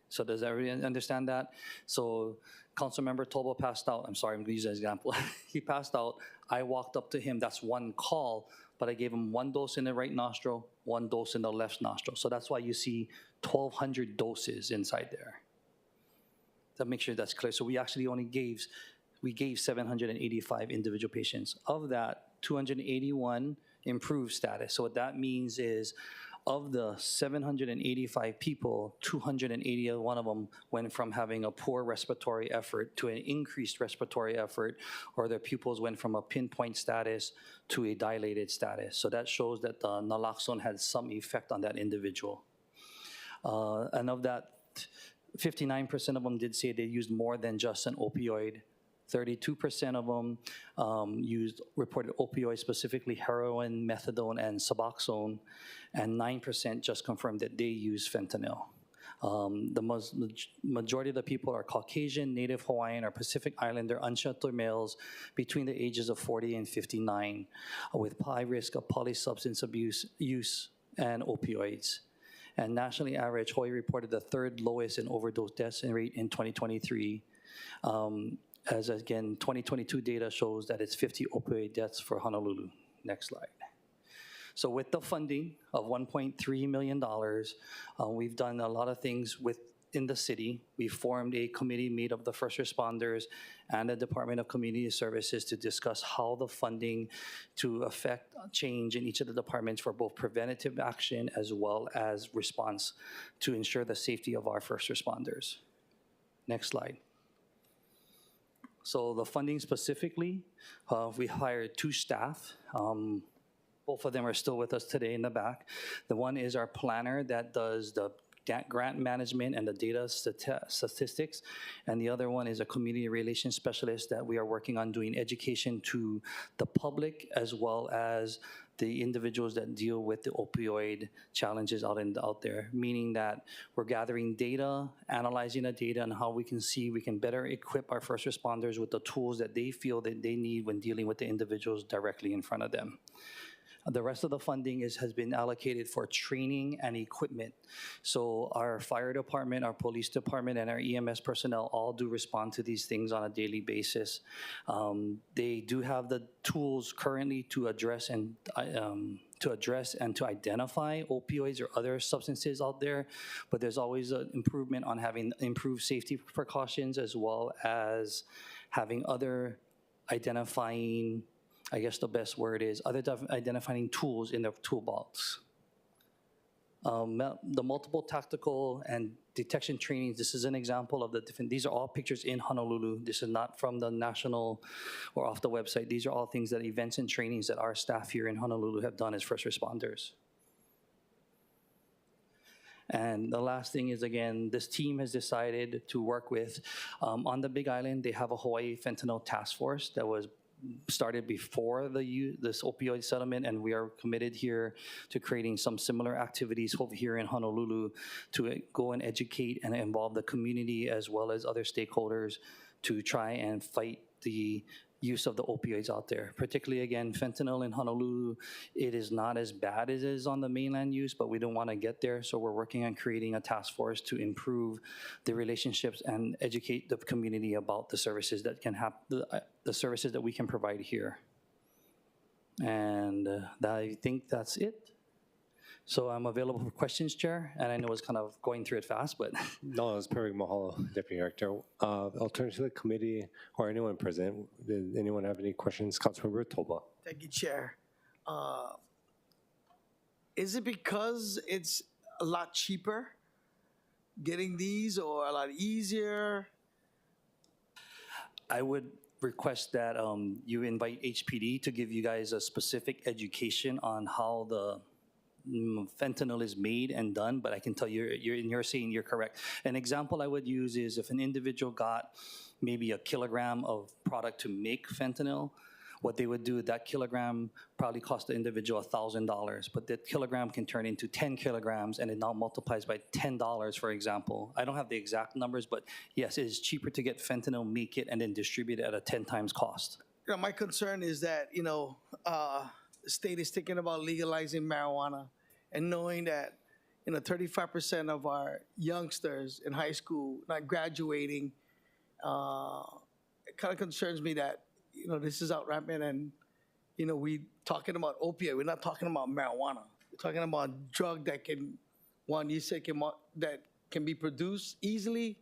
So does everyone understand that? So Councilmember Tobo passed out. I'm sorry, I'm gonna use an example. He passed out. I walked up to him. That's one call, but I gave him 1 dose in the right nostril, 1 dose in the left nostril. So that's why you see 1,200 doses inside there. To make sure that's clear. So we actually only gave 785 individual patients. Of that, 281 improved status. So what that means is, of the 785 people, 281 of them went from having a poor respiratory effort to an increased respiratory effort, or their pupils went from a pinpoint status to a dilated status. So that shows that the naloxone had some effect on that individual. And of that, 59% of them did say they used more than just an opioid. 32% of them reported opioids, specifically heroin, methadone, and Suboxone, and 9% just confirmed that they used fentanyl. The majority of the people are Caucasian, Native Hawaiian, or Pacific Islander unsheltered males between the ages of 40 and 59, with high risk of polysubstance abuse use and opioids. And nationally average, Hawaii reported the 3rd lowest in overdose deaths rate in 2023. As again, 2022 data shows that it's 50 opioid deaths for Honolulu. Next slide. So with the funding of $1.3 million, we've done a lot of things within the city. We formed a committee made of the first responders and the Department of Community Services to discuss how the funding to affect change in each of the departments for both preventative action as well as response to ensure the safety of our first responders. Next slide. So the funding specifically, we hired 2 staff. Both of them are still with us today in the back. The one is our planner that does the grant management and the data statistics, and the other one is a community relations specialist that we are working on doing education to the public as well as the individuals that deal with the opioid challenges out there, meaning that we're gathering data, analyzing the data, and how we can better equip our first responders with the tools that they feel that they need when dealing with the individuals directly in front of them. The rest of the funding has been allocated for training and equipment. So our fire department, our police department, and our EMS personnel all do respond to these things on a daily basis. They do have the tools currently to address and to identify opioids or other substances out there, but there's always an improvement on having improved safety precautions as well as having other identifying, I guess the best word is, other identifying tools in the toolbox. The multiple tactical and detection trainings, this is an example of the different, these are all pictures in Honolulu. This is not from the national or off the website. These are all things that events and trainings that our staff here in Honolulu have done as first responders. And the last thing is, again, this team has decided to work with, on the Big Island, they have a Hawaii Fentanyl Task Force that was started before this opioid settlement, and we are committed here to creating some similar activities over here in Honolulu to go and educate and involve the community as well as other stakeholders to try and fight the use of the opioids out there. Particularly, again, fentanyl in Honolulu, it is not as bad as it is on the mainland use, but we don't want to get there, so we're working on creating a task force to improve the relationships and educate the community about the services that can happen, the services that we can provide here. And I think that's it. So I'm available for questions, Chair, and I know it's kind of going through it fast, but No, it's perfect. Mahalo, Deputy Director. I'll turn to the committee or anyone present. Did anyone have any questions? Councilmember Toba. Thank you, Chair. Is it because it's a lot cheaper getting these or a lot easier? I would request that you invite HPD to give you guys a specific education on how the fentanyl is made and done, but I can tell you, you're saying you're correct. An example I would use is if an individual got maybe a kilogram of product to make fentanyl, what they would do, that kilogram probably cost the individual $1,000, but that kilogram can turn into 10 kilograms and it now multiplies by $10, for example. I don't have the exact numbers, but yes, it is cheaper to get fentanyl, make it, and then distribute it at a 10 times cost. You know, my concern is that, the state is thinking about legalizing marijuana and knowing that, 35% of our youngsters in high school not graduating, it kind of concerns me that, this is out rampant and, we talking about opiate. We're not talking about marijuana. We're talking about a drug that that can be produced easily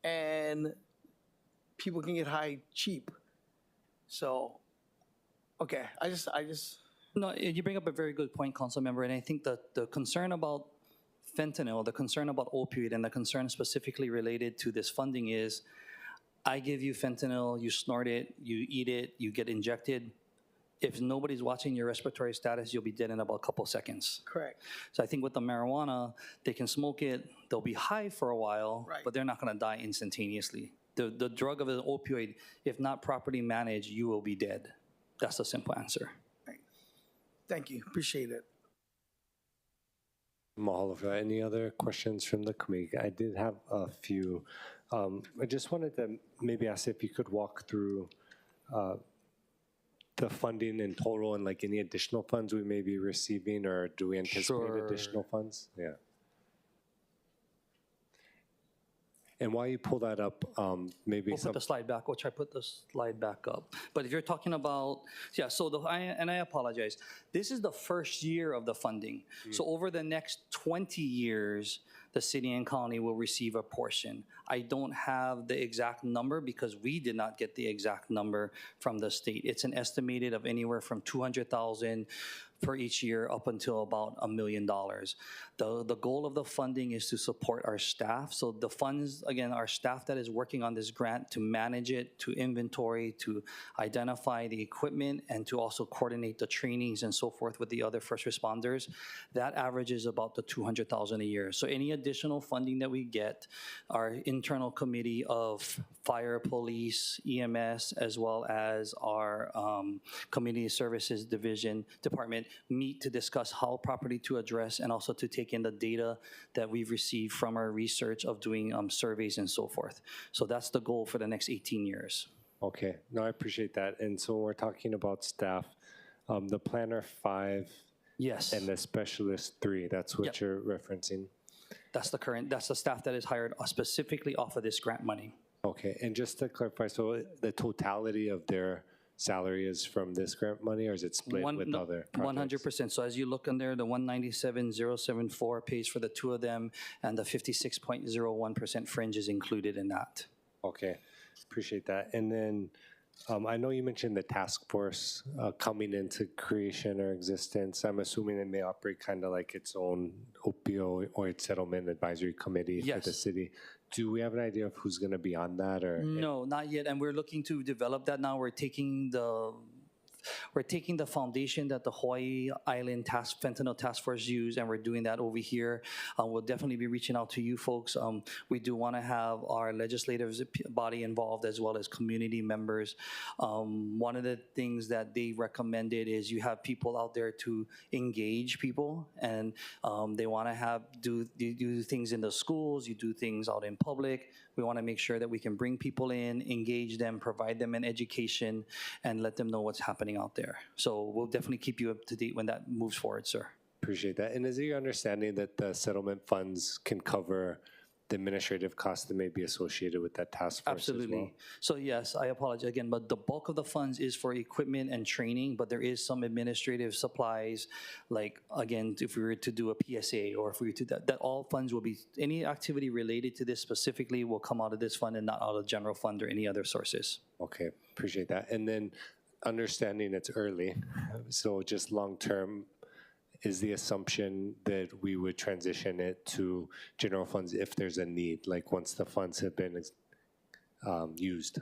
and people can get high cheap. So, okay, I just. No, you bring up a very good point, Council Member, and I think that the concern about fentanyl, the concern about opioid, and the concern specifically related to this funding is, I give you fentanyl, you snort it, you eat it, you get injected. If nobody's watching your respiratory status, you'll be dead in about a couple seconds. Correct. So I think with the marijuana, they can smoke it, they'll be high for a while, Right. but they're not gonna die instantaneously. The drug of an opioid, if not properly managed, you will be dead. That's the simple answer. Thank you. Appreciate it. Mahalo for that. Any other questions from the committee? I did have a few. I just wanted to maybe ask if you could walk through the funding in total and like any additional funds we may be receiving, or do we anticipate Sure. additional funds? Yeah. And while you pull that up, maybe We'll put the slide back. We'll try to put the slide back up. But if you're talking about, yeah, so I apologize. This is the first year of the funding. So over the next 20 years, the city and county will receive a portion. I don't have the exact number because we did not get the exact number from the state. It's an estimated of anywhere from 200,000 for each year up until about $1 million. The goal of the funding is to support our staff. So the funds, again, our staff that is working on this grant to manage it, to inventory, to identify the equipment, and to also coordinate the trainings and so forth with the other first responders, that averages about the 200,000 a year. So any additional funding that we get, our internal committee of fire, police, EMS, as well as our community services department meet to discuss how properly to address and also to take in the data that we've received from our research of doing surveys and so forth. So that's the goal for the next 18 years. Okay, no, I appreciate that. And so when we're talking about staff, the planner 5 Yes. and the specialist 3, that's what Yep. you're referencing? That's the staff that is hired specifically off of this grant money. Okay, and just to clarify, so the totality of their salary is from this grant money, or is it split with other projects? 100%. So as you look in there, the 197,074 pays for the two of them, and the 56.01% fringe is included in that. Okay, appreciate that. And then I know you mentioned the task force coming into creation or existence. I'm assuming it may operate kind of like its own opioid settlement advisory committee for the Yes. city. Do we have an idea of who's going to be on that, or? No, not yet, and we're looking to develop that now. We're taking the foundation that the Hawaii Island Fentanyl Task Force used, and we're doing that over here. We'll definitely be reaching out to you folks. We do want to have our legislative body involved as well as community members. One of the things that they recommended is you have people out there to engage people, and they want to do things in the schools, you do things out in public. We want to make sure that we can bring people in, engage them, provide them an education, and let them know what's happening out there. So we'll definitely keep you up to date when that moves forward, sir. Appreciate that. And is it your understanding that the settlement funds can cover the administrative costs that may be associated with that task force as well? Absolutely. So yes, I apologize again, but the bulk of the funds is for equipment and training, but there is some administrative supplies, like, again, if we were to do a PSA or if we were to, that all funds will be, any activity related to this specifically will come out of this fund and not out of general fund or any other sources. Okay, appreciate that. And then understanding it's early, so just long-term, is the assumption that we would transition it to general funds if there's a need, like once the funds have been used?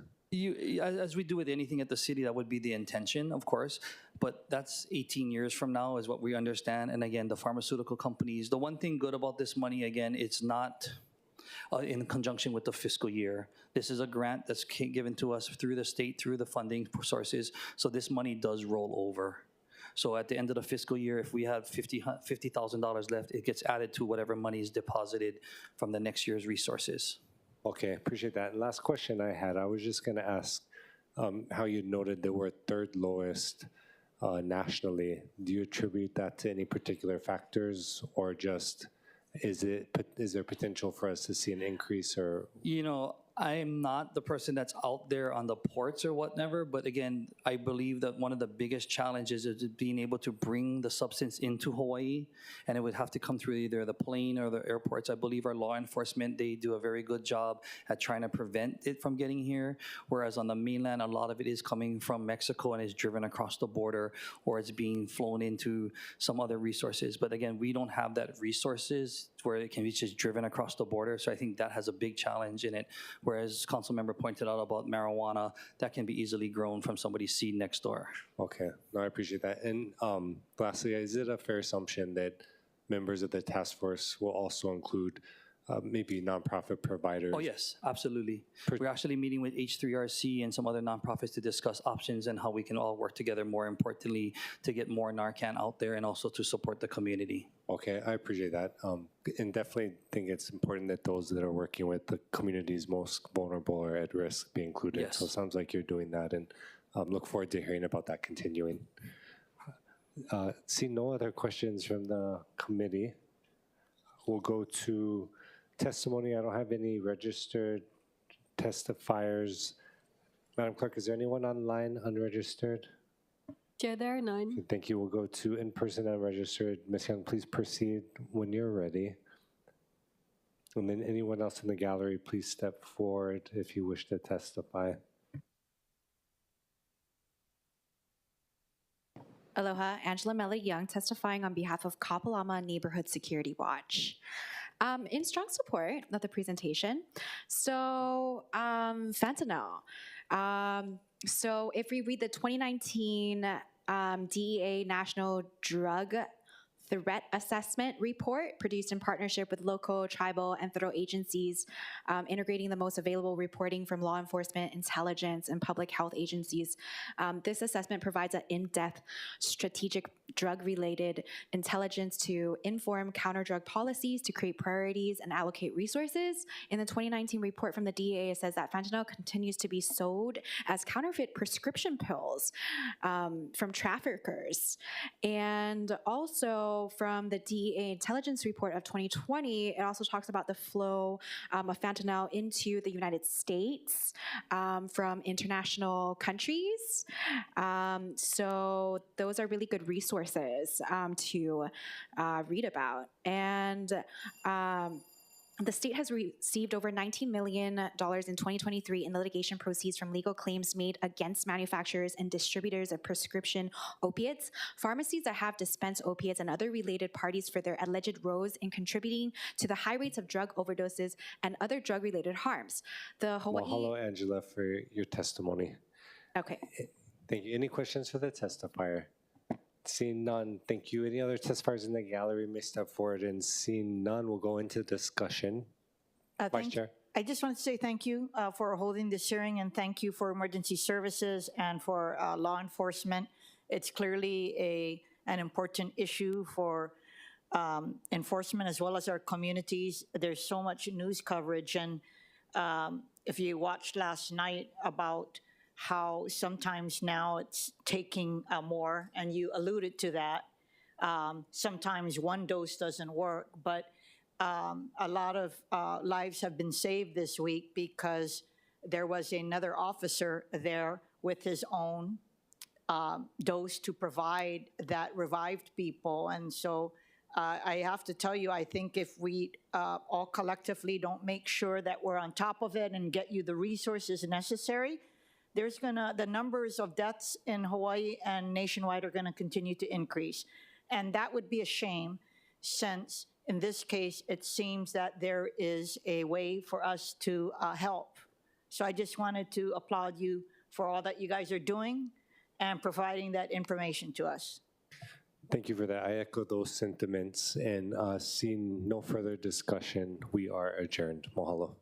As we do with anything at the city, that would be the intention, of course, but that's 18 years from now is what we understand. And again, the pharmaceutical companies, the one thing good about this money, again, it's not in conjunction with the fiscal year. This is a grant that's given to us through the state, through the funding sources, so this money does roll over. So at the end of the fiscal year, if we have $50,000 left, it gets added to whatever money is deposited from the next year's resources. Okay, appreciate that. And last question I had, I was just going to ask how you noted that we're third lowest nationally. Do you attribute that to any particular factors, or just is there potential for us to see an increase? Or you know, I am not the person that's out there on the ports or whatever, but again, I believe that one of the biggest challenges is being able to bring the substance into Hawaii, and it would have to come through either the plane or the airports. I believe our law enforcement, they do a very good job at trying to prevent it from getting here, whereas on the mainland, a lot of it is coming from Mexico and is driven across the border, or it's being flown into some other resources. But again, we don't have that resources where it can be just driven across the border, so I think that has a big challenge in it. Whereas council member pointed out about marijuana, that can be easily grown from somebody's seed next door. Okay, no, I appreciate that. And lastly, is it a fair assumption that members of the task force will also include maybe nonprofit providers? Oh yes, absolutely. We're actually meeting with H3RC and some other nonprofits to discuss options and how we can all work together, more importantly, to get more Narcan out there and also to support the community. Okay, I appreciate that. And definitely think it's important that those that are working with the communities most vulnerable or at risk be included. Yes. So it sounds like you're doing that, and look forward to hearing about that continuing. See no other questions from the committee. We'll go to testimony. I don't have any registered testifiers. Madam Clerk, is there anyone online unregistered? Chair, there are none. Thank you. We'll go to in-person unregistered. Ms. Young, please proceed when you're ready. And then anyone else in the gallery, please step forward if you wish to testify. Aloha, Angela Mella Young, testifying on behalf of Kapalama Neighborhood Security Watch. In strong support of the presentation, so fentanyl. So if we read the 2019 DEA National Drug Threat Assessment Report produced in partnership with local, tribal, and federal agencies, integrating the most available reporting from law enforcement, intelligence, and public health agencies. This assessment provides an in-depth strategic drug-related intelligence to inform counter-drug policies, to create priorities, and allocate resources. In the 2019 report from the DEA, it says that fentanyl continues to be sold as counterfeit prescription pills from traffickers. And also, from the DEA intelligence report of 2020, it also talks about the flow of fentanyl into the United States from international countries. So those are really good resources to read about. And the state has received over $19 million in 2023 in litigation proceeds from legal claims made against manufacturers and distributors of prescription opiates, pharmacies that have dispensed opiates, and other related parties for their alleged roles in contributing to the high rates of drug overdoses and other drug-related harms. The Hawaii... Mahalo, Angela, for your testimony. Okay. Thank you. Any questions for the testifier? Seeing none, thank you. Any other testifiers in the gallery may step forward, and seeing none, we'll go into discussion. Vice Chair. I just want to say thank you for holding this hearing, and thank you for emergency services and for law enforcement. It's clearly an important issue for enforcement as well as our communities. There's so much news coverage, and if you watched last night about how sometimes now it's taking more, and you alluded to that. Sometimes one dose doesn't work, but a lot of lives have been saved this week because there was another officer there with his own dose to provide that revived people. And so I have to tell you, I think if we all collectively don't make sure that we're on top of it and get you the resources necessary, the numbers of deaths in Hawaii and nationwide are gonna continue to increase. And that would be a shame, since in this case, it seems that there is a way for us to help. So I just wanted to applaud you for all that you guys are doing and providing that information to us. Thank you for that. I echo those sentiments, and seeing no further discussion, we are adjourned. Mahalo.